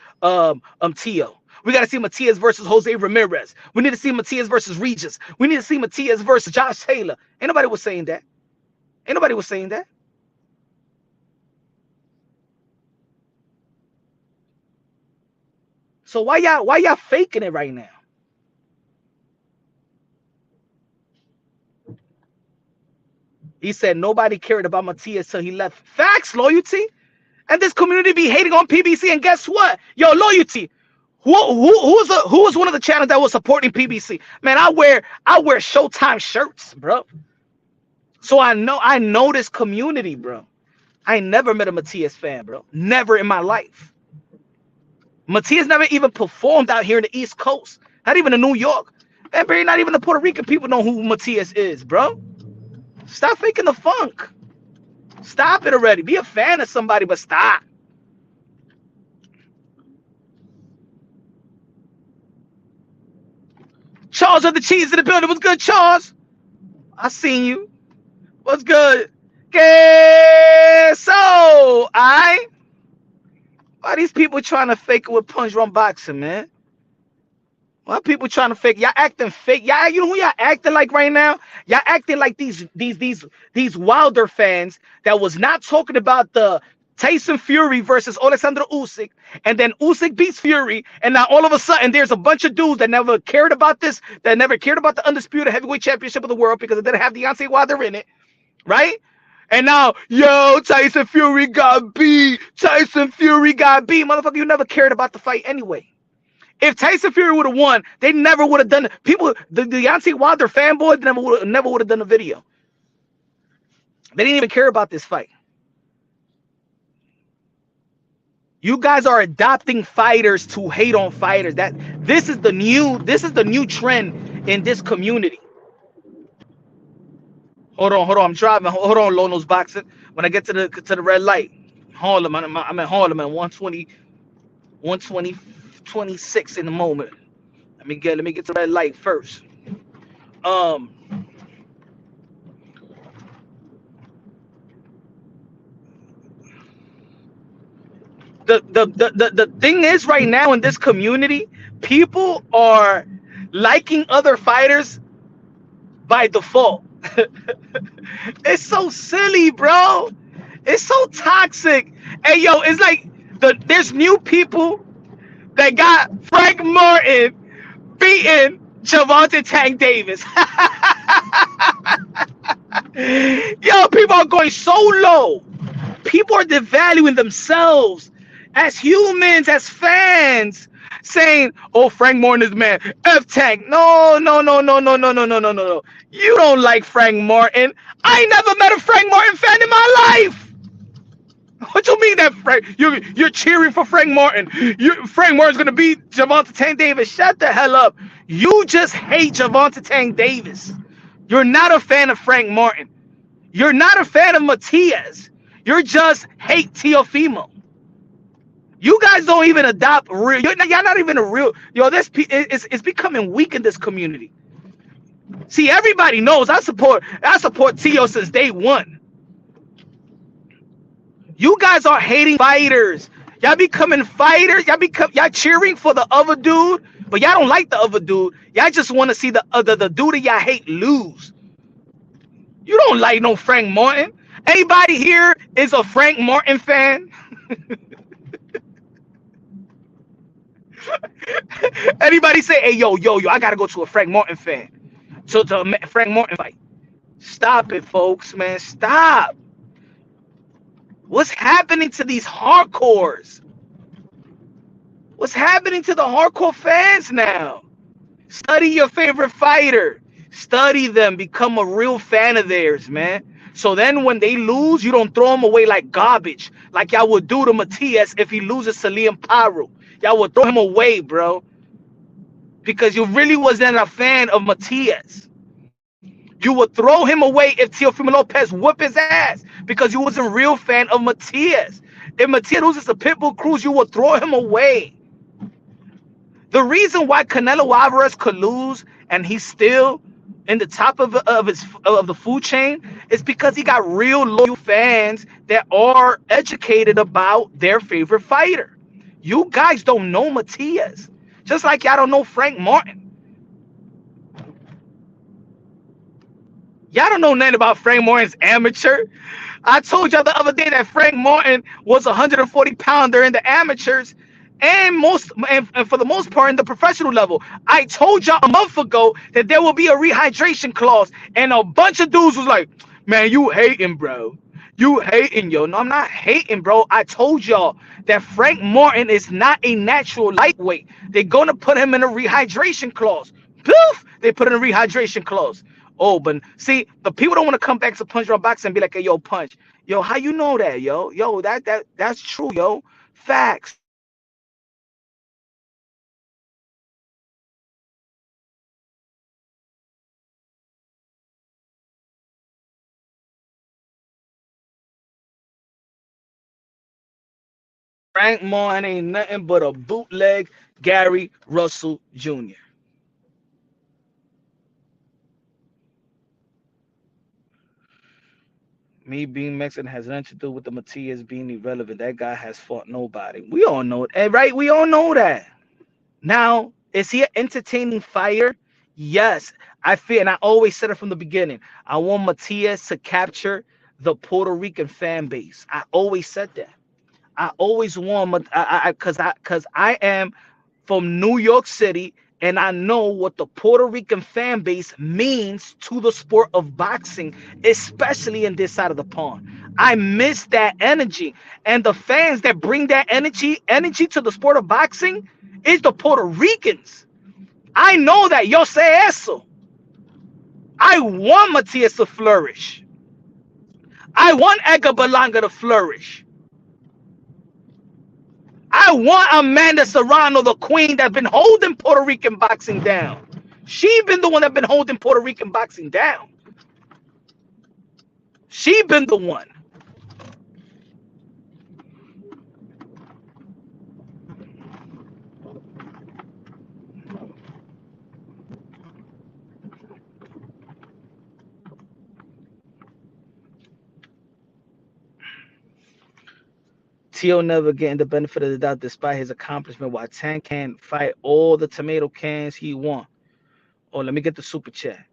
Jose Ramirez. We need to see Matias versus Regis. We need to see Matias versus Josh Taylor. Ain't nobody was saying that. Ain't nobody was saying that. So why y'all faking it right now? He said nobody cared about Matias till he left. Facts, Loyalty. And this community be hating on PBC. And guess what? Yo, Loyalty. Who was one of the channels that was supporting PBC? Man, I wear Showtime shirts, bro. So I know this community, bro. I ain't never met a Matias fan, bro. Never in my life. Matias never even performed out here in the East Coast. Not even in New York. Man, bro, not even the Puerto Rican people know who Matias is, bro. Stop faking the funk. Stop it already. Be a fan of somebody, but stop. Charles of the Cheese in the building. What's good, Charles? I seen you. What's good? Okay, so why these people trying to fake it with Punch Run Boxing, man? Why people trying to fake? Y'all acting fake. Y'all, you know who y'all acting like right now? Y'all acting like these Wilder fans that was not talking about the Tyson Fury versus Alexander Usyk, and then Usyk beats Fury, and now all of a sudden there's a bunch of dudes that never cared about this, that never cared about the undisputed heavyweight championship of the world because it didn't have Deontay Wilder in it, right? And now, yo, Tyson Fury got beat. Tyson Fury got beat. Motherfucker, you never cared about the fight anyway. If Tyson Fury would have won, they never would have done it. People, the Deontay Wilder fanboy never would have done a video. They didn't even care about this fight. You guys are adopting fighters to hate on fighters. This is the new trend in this community. Hold on, I'm driving. Hold on, Lono's Boxing. When I get to the red light, Harlem, I'm in Harlem at 126 in the moment. Let me get to the red light first. The thing is right now in this community, people are liking other fighters by default. It's so silly, bro. It's so toxic. Hey, yo, it's like there's new people that got Frank Martin beating Gervonta Tank Davis. Yo, people are going so low. People are devaluing themselves as humans, as fans, saying, "Oh, Frank Martin is the man. F Tank." No. You don't like Frank Martin. I never met a Frank Martin fan in my life. What you mean that you're cheering for Frank Martin. Frank Martin's gonna beat Gervonta Tank Davis. Shut the hell up. You just hate Gervonta Tank Davis. You're not a fan of Frank Martin. You're not a fan of Matias. You're just hate Teofimo. You guys don't even adopt real. You're not even a real. It's becoming weak in this community. See, everybody knows I support Teo since day one. You guys are hating fighters. Y'all becoming fighters. Y'all cheering for the other dude, but y'all don't like the other dude. Y'all just want to see the dude that y'all hate lose. You don't like no Frank Martin. Anybody here is a Frank Martin fan? Anybody say, hey, yo, I gotta go to a Frank Martin fan. So to a Frank Martin fight. Stop it, folks, man. Stop. What's happening to these hardcores? What's happening to the hardcore fans now? Study your favorite fighter. Study them. Become a real fan of theirs, man. So then when they lose, you don't throw them away like garbage, like y'all would do to Matias if he loses to Liam Paru. Y'all would throw him away, bro, because you really wasn't a fan of Matias. You would throw him away if Teofimo Lopez whoop his ass because you wasn't a real fan of Matias. If Matias loses to Pitbull Cruz, you would throw him away. The reason why Canelo Alvarez could lose and he's still in the top of the food chain is because he got real loyal fans that are educated about their favorite fighter. You guys don't know Matias, just like y'all don't know Frank Martin. Y'all don't know nothing about Frank Martin's amateur. I told y'all the other day that Frank Martin was a 140-pounder in the amateurs and for the most part in the professional level. I told y'all a month ago that there will be a rehydration clause, and a bunch of dudes was like, man, you hating, bro. You hating, yo. No, I'm not hating, bro. I told y'all that Frank Martin is not a natural lightweight. They're going to put him in a rehydration clause. Poof! They put in a rehydration clause. Oh, but see, the people don't want to come back to Punch Drunk Boxing and be like, hey, yo, Punch. Yo, how you know that, yo? Yo, that's true, yo. Facts. Frank Martin ain't nothing but a bootleg Gary Russell Jr. Me being Mexican has nothing to do with the Matias being irrelevant. That guy has fought nobody. We all know it, right? We all know that. Now, is he an entertaining fighter? Yes. I feel, and I always said it from the beginning, I want Matias to capture the Puerto Rican fan base. I always said that. I always want, because I am from New York City, and I know what the Puerto Rican fan base means to the sport of boxing, especially in this side of the pond. I miss that energy, and the fans that bring that energy to the sport of boxing is the Puerto Ricans. I know that. Yo sé eso. I want Matias to flourish. I want Edgar Berlanga to flourish. I want Amanda Serrano, the queen that's been holding Puerto Rican boxing down. She been the one that's been holding Puerto Rican boxing down. She been the one. Teo never getting the benefit of the doubt despite his accomplishment, while Tank can fight all the tomato cans he want. Oh, let me get the super chat.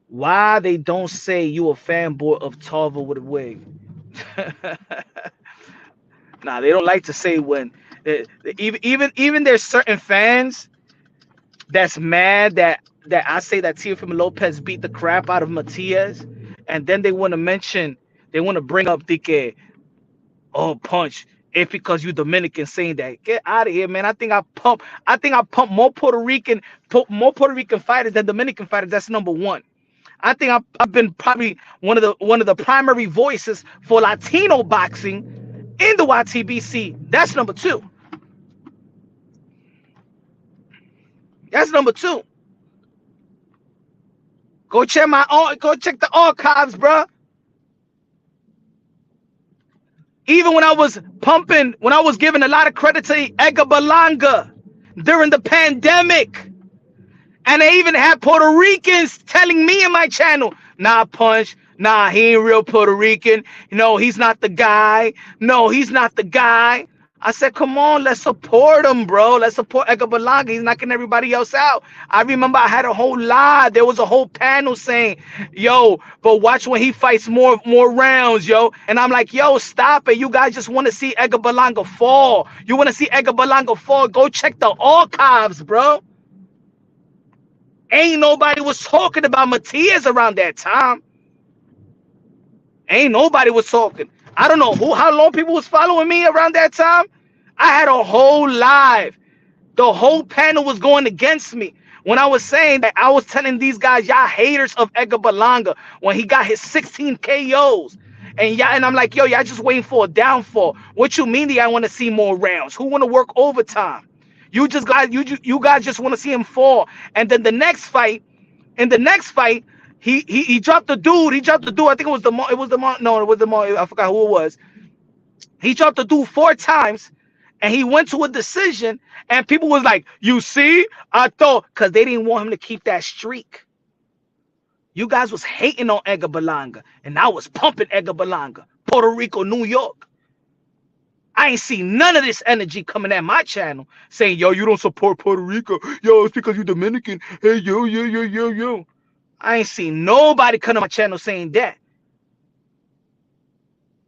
Why they don't say you a fanboy of Tarver with a wig? Nah, they don't like to say when. Even there's certain fans that's mad that I say that Teofimo Lopez beat the crap out of Matias, and then they want to bring up the Punch. It's because you Dominican saying that. Get out of here, man. I think I pump more Puerto Rican fighters than Dominican fighters. That's number one. I think I've been probably one of the primary voices for Latino boxing in the YTBC. That's number two. That's number two. Go check the archives, bro. Even when I was giving a lot of credit to Edgar Berlanga during the pandemic. And they even had Puerto Ricans telling me in my channel, nah, Punch, nah, he ain't real Puerto Rican. No, he's not the guy. No, he's not the guy. I said, come on, let's support him, bro. Let's support Edgar Berlanga. He's knocking everybody else out. I remember I had a whole live. There was a whole panel saying, yo, but watch when he fights more rounds, yo. And I'm like, yo, stop it. You guys just want to see Edgar Berlanga fall. You want to see Edgar Berlanga fall. Go check the archives, bro. Ain't nobody was talking about Matias around that time. Ain't nobody was talking. I don't know how long people was following me around that time. I had a whole live. The whole panel was going against me. When I was saying that, I was telling these guys, y'all haters of Edgar Berlanga when he got his 16 KOs. And I'm like, yo, y'all just waiting for a downfall. What you mean I want to see more rounds? Who want to work overtime? You guys just want to see him fall. And then the next fight, he dropped the dude. I think it was I forgot who it was. He dropped the dude 4 times, and he went to a decision. And people was like, you see, I thought, because they didn't want him to keep that streak. You guys was hating on Edgar Berlanga, and I was pumping Edgar Berlanga, Puerto Rico, New York. I ain't seen none of this energy coming at my channel saying, yo, you don't support Puerto Rico. Yo, it's because you're Dominican. Hey, yo. I ain't seen nobody come to my channel saying that.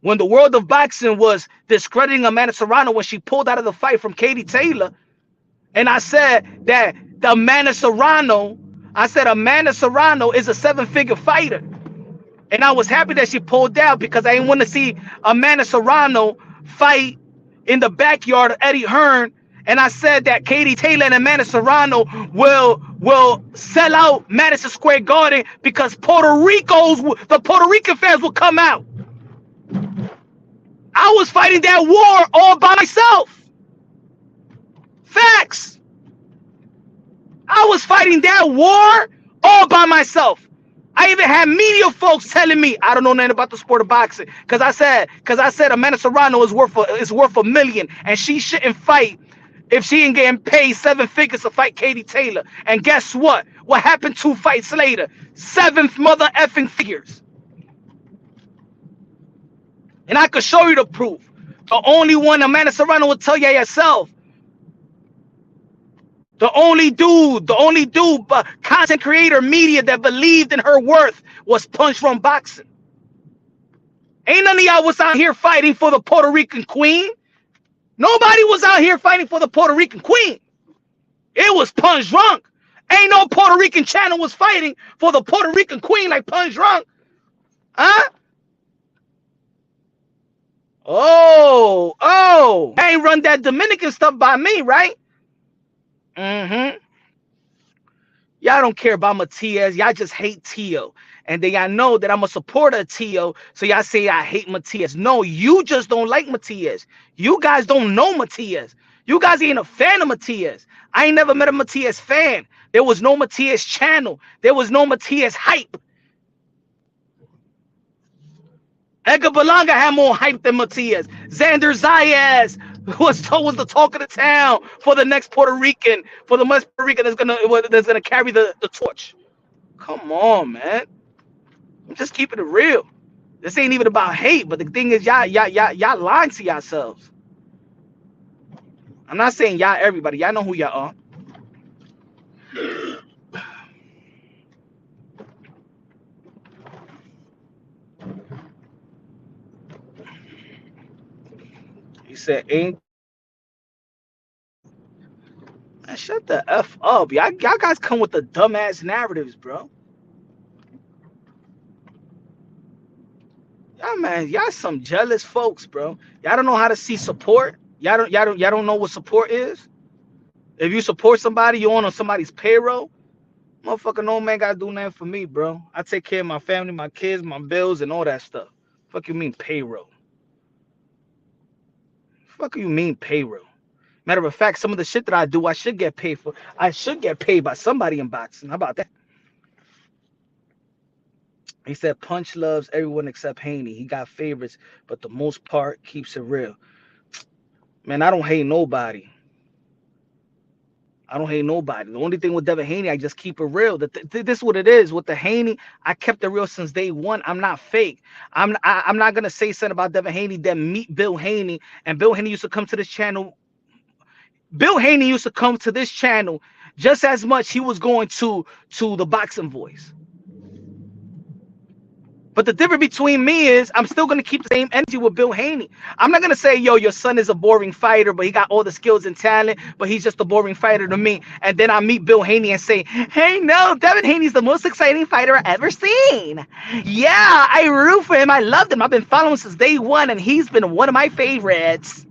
When the world of boxing was discrediting Amanda Serrano when she pulled out of the fight from Katie Taylor, and I said that Amanda Serrano is a 7-figure fighter. And I was happy that she pulled out because I didn't want to see Amanda Serrano fight in the backyard of Eddie Hearn. And I said that Katie Taylor and Amanda Serrano will sell out Madison Square Garden because the Puerto Rican fans will come out. I was fighting that war all by myself. Facts. I was fighting that war all by myself. I even had media folks telling me I don't know nothing about the sport of boxing because I said Amanda Serrano is worth $1 million and she shouldn't fight if she ain't getting paid 7 figures to fight Katie Taylor. And guess what? What happened 2 fights later? 7 mother effing figures. And I could show you the proof. The only one Amanda Serrano will tell you herself. The only dude, but content creator media that believed in her worth was Punch from Boxing. Ain't none of y'all was out here fighting for the Puerto Rican queen. Nobody was out here fighting for the Puerto Rican queen. It was Punch Drunk. Ain't no Puerto Rican channel was fighting for the Puerto Rican queen like Punch Drunk. Huh? Oh. Ain't run that Dominican stuff by me, right? Mm-hmm. Y'all don't care about Matias. Y'all just hate Teo. And then y'all know that I'm a supporter of Teo. So y'all say I hate Matias. No, you just don't like Matias. You guys don't know Matias. You guys ain't a fan of Matias. I ain't never met a Matias fan. There was no Matias channel. There was no Matias hype. Edgar Berlanga had more hype than Matias. Xander Zayas was the talk of the town for the next Puerto Rican, that's gonna carry the torch. Come on, man. I'm just keeping it real. This ain't even about hate, but the thing is, y'all lying to yourselves. I'm not saying y'all everybody. Y'all know who y'all are. He said, ain't. Man, shut the F up. Y'all guys come with the dumbass narratives, bro. Y'all some jealous folks, bro. Y'all don't know how to see support. Y'all don't know what support is. If you support somebody, you're on somebody's payroll. Motherfucker, no man gotta do nothing for me, bro. I take care of my family, my kids, my bills, and all that stuff. Fuck you mean payroll? Fuck you mean payroll? Matter of fact, some of the shit that I do, I should get paid for. I should get paid by somebody in boxing. How about that? He said Punch loves everyone except Haney. He got favorites, but the most part keeps it real. Man, I don't hate nobody. I don't hate nobody. The only thing with Devin Haney, I just keep it real. This is what it is with the Haney. I kept it real since day one. I'm not fake. I'm not gonna say something about Devin Haney. Then meet Bill Haney, and Bill Haney used to come to this channel. Bill Haney used to come to this channel just as much he was going to the Boxing Voice. But the difference between me is I'm still going to keep the same energy with Bill Haney. I'm not going to say, yo, your son is a boring fighter, but he got all the skills and talent, but he's just a boring fighter to me. And then I meet Bill Haney and say, hey, no, Devin Haney's the most exciting fighter I've ever seen. Yeah, I root for him. I loved him. I've been following him since day one, and he's been one of my favorites.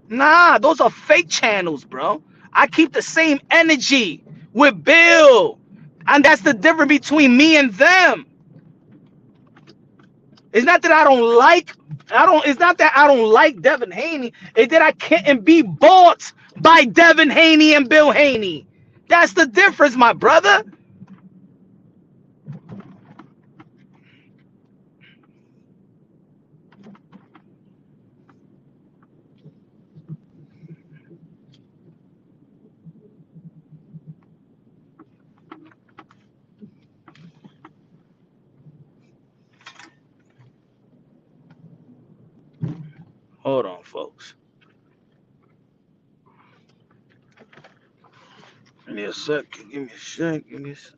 Nah, those are fake channels, bro. I keep the same energy with Bill. And that's the difference between me and them. It's not that it's not that I don't like Devin Haney. It's that I can't be bought by Devin Haney and Bill Haney. That's the difference, my brother. Hold on, folks. Give me a second. Give me a second. Give me a second.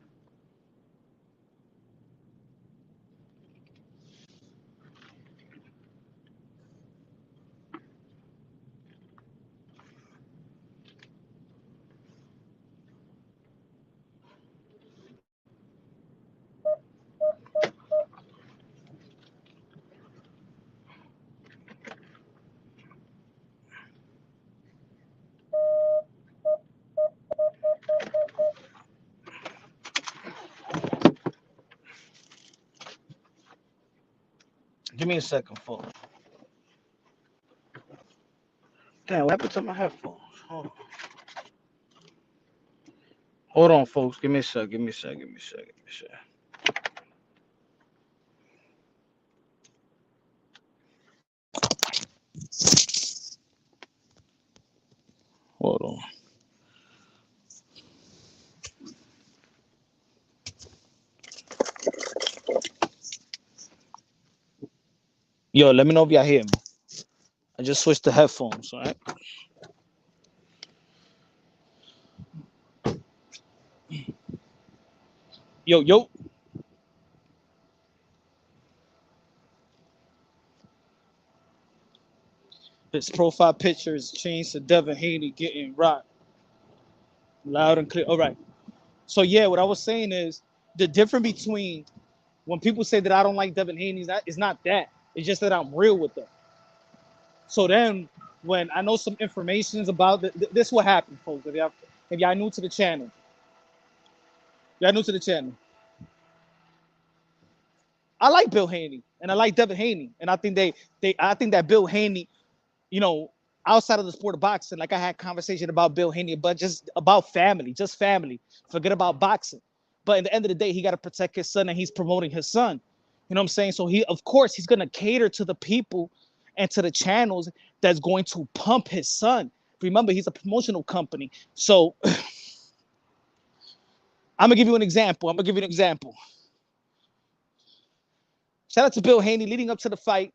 Give me a second, folks. Damn, what happened to my headphones? Hold on, folks. Give me a second. Give me a second. Give me a second. Give me a second. Hold on. Yo, let me know if y'all hear me. I just switched the headphones, all right? Yo. His profile picture is changed to Devin Haney getting rocked. Loud and clear. All right. So, yeah, what I was saying is the difference between when people say that I don't like Devin Haney, it's not that. It's just that I'm real with them. So then when I know some information about this, what happened, folks. If y'all new to the channel, I like Bill Haney and I like Devin Haney, and I think I think that Bill Haney, you know, outside of the sport of boxing, like I had conversation about Bill Haney, but just about family, just family. Forget about boxing. But at the end of the day, he got to protect his son, and he's promoting his son. You know what I'm saying? So of course, he's gonna cater to the people and to the channels that's going to pump his son. Remember, he's a promotional company. So I'm gonna give you an example. Shout out to Bill Haney leading up to the fight.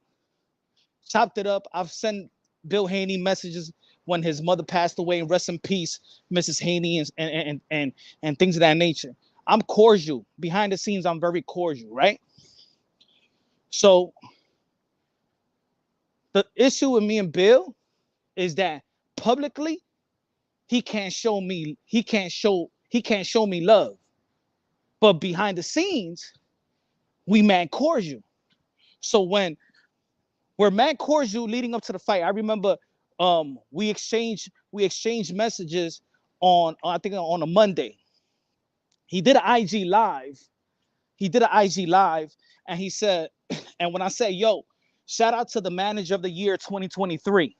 Chopped it up. I've sent Bill Haney messages when his mother passed away, and rest in peace, Mrs. Haney, and things of that nature. I'm cordial. Behind the scenes, I'm very cordial, right? So the issue with me and Bill is that publicly he can't show me love. But behind the scenes, we mad cordial. So when we're mad cordial leading up to the fight, I remember we exchanged messages on, I think, on a Monday. He did an IG live. And he said, and when I say, yo, shout out to the manager of the year 2023.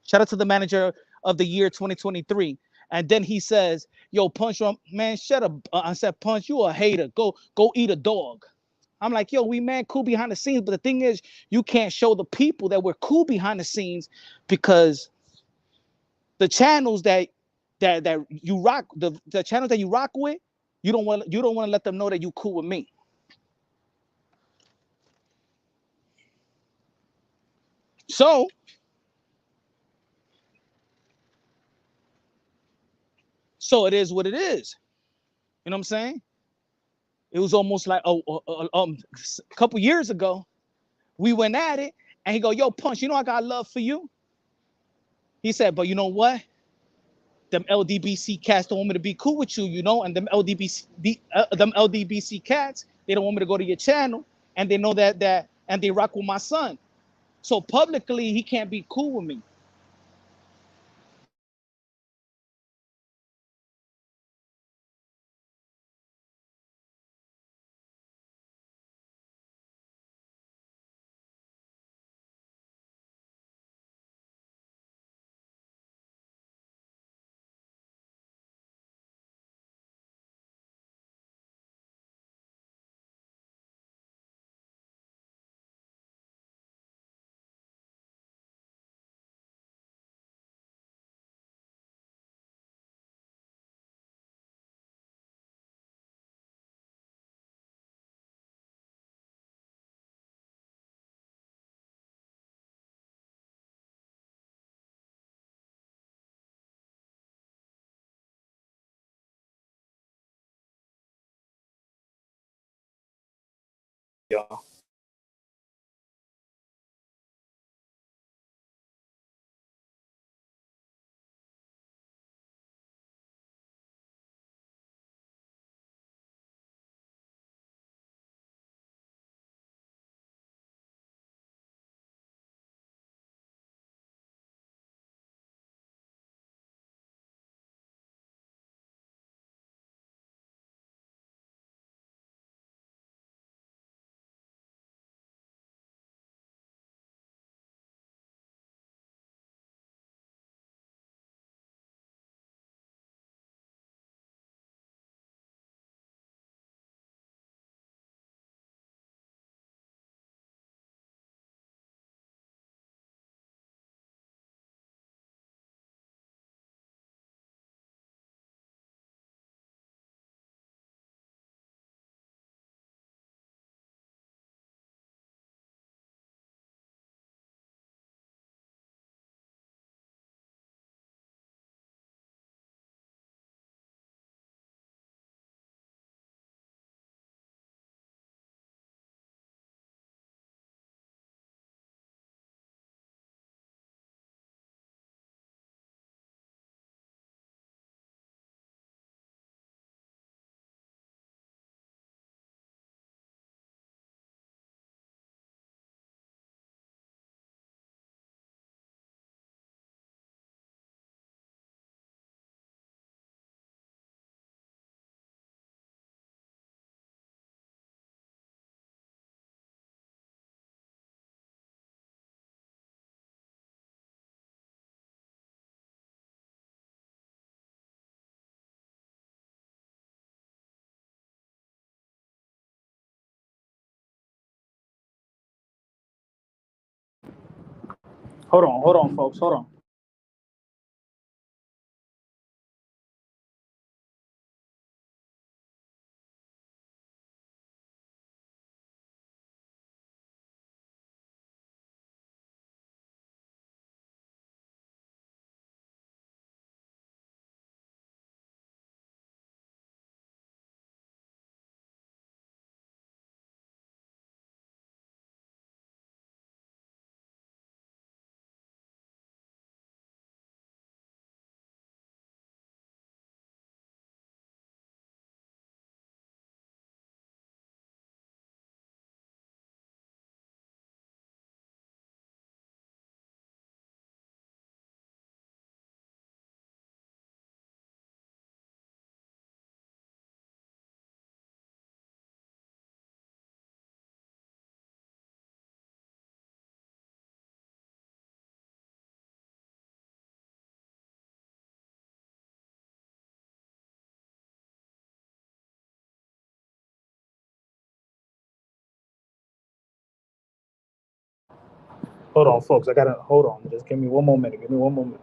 Shout out to the manager of the year 2023. And then he says, "Yo, Punch, man, shut up." I said, "Punch, you a hater. Go eat a dog." I'm like, "Yo, we man cool behind the scenes, but the thing is, you can't show the people that we're cool behind the scenes because the channels that you rock, the channels that you rock with, you don't want to let them know that you cool with me." So it is what it is. You know what I'm saying? It was almost like a couple years ago, we went at it, and he go, "Yo, Punch, you know I got love for you." He said, "But you know what? Them LDBC cats don't want me to be cool with you, you know, and them LDBC cats, they don't want me to go to your channel, and they know that and they rock with my son. So publicly, he can't be cool with me." Yeah. Hold on, folks. Hold on. Hold on, folks. I gotta hold on. Just give me one more minute. Give me one more minute.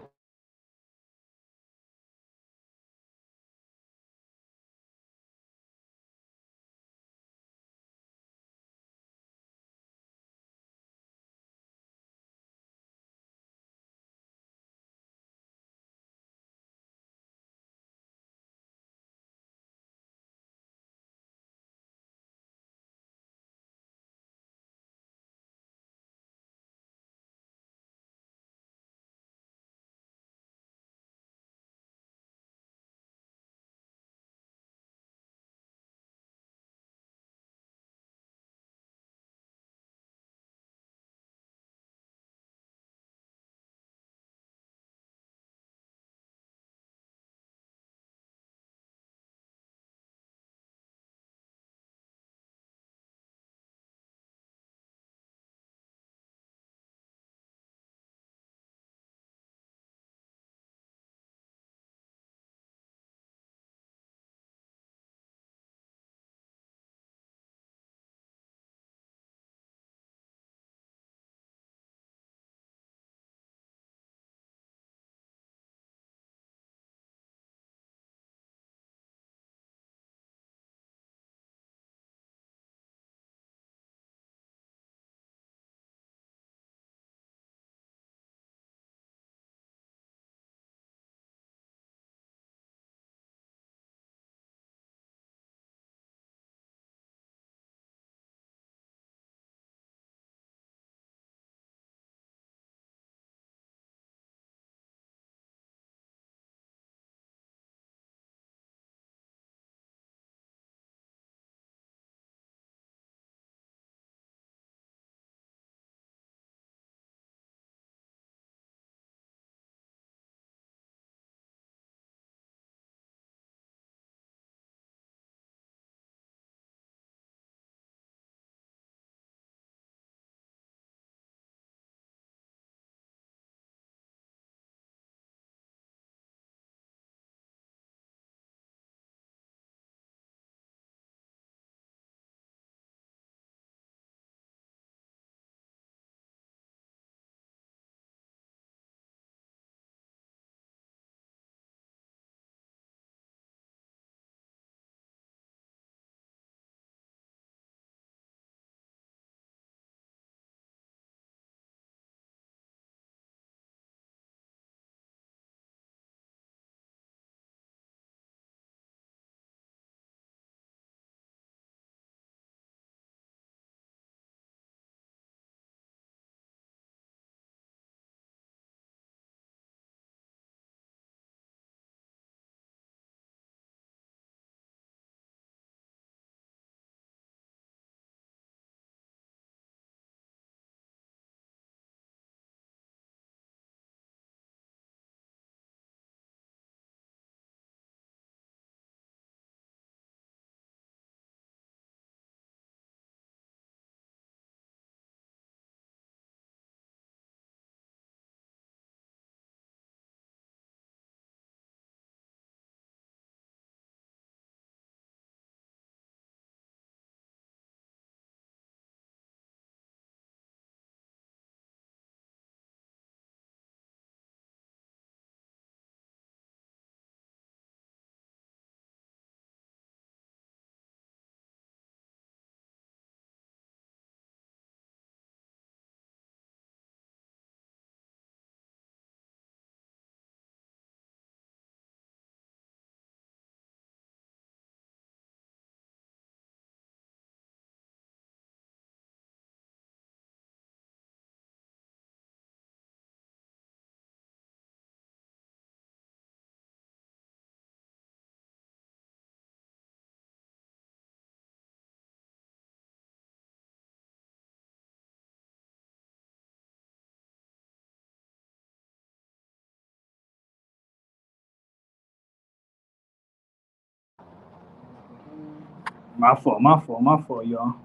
My fault. My fault. My fault, y'all.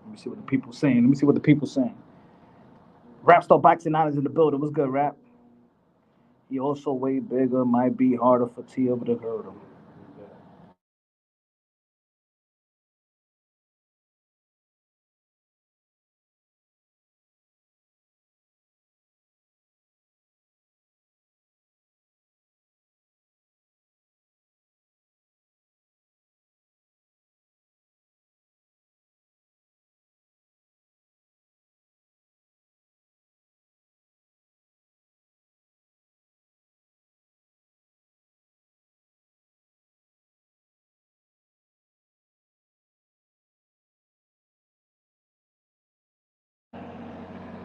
Let me see what the people saying. Let me see what the people saying. Rap Star Boxing Out is in the building. What's good, Rap? He also way bigger. Might be harder for T over to hurt him.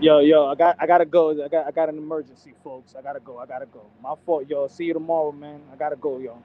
Yo, I gotta go. I got an emergency, folks. I gotta go. My fault, yo. See you tomorrow, man. I gotta go, yo.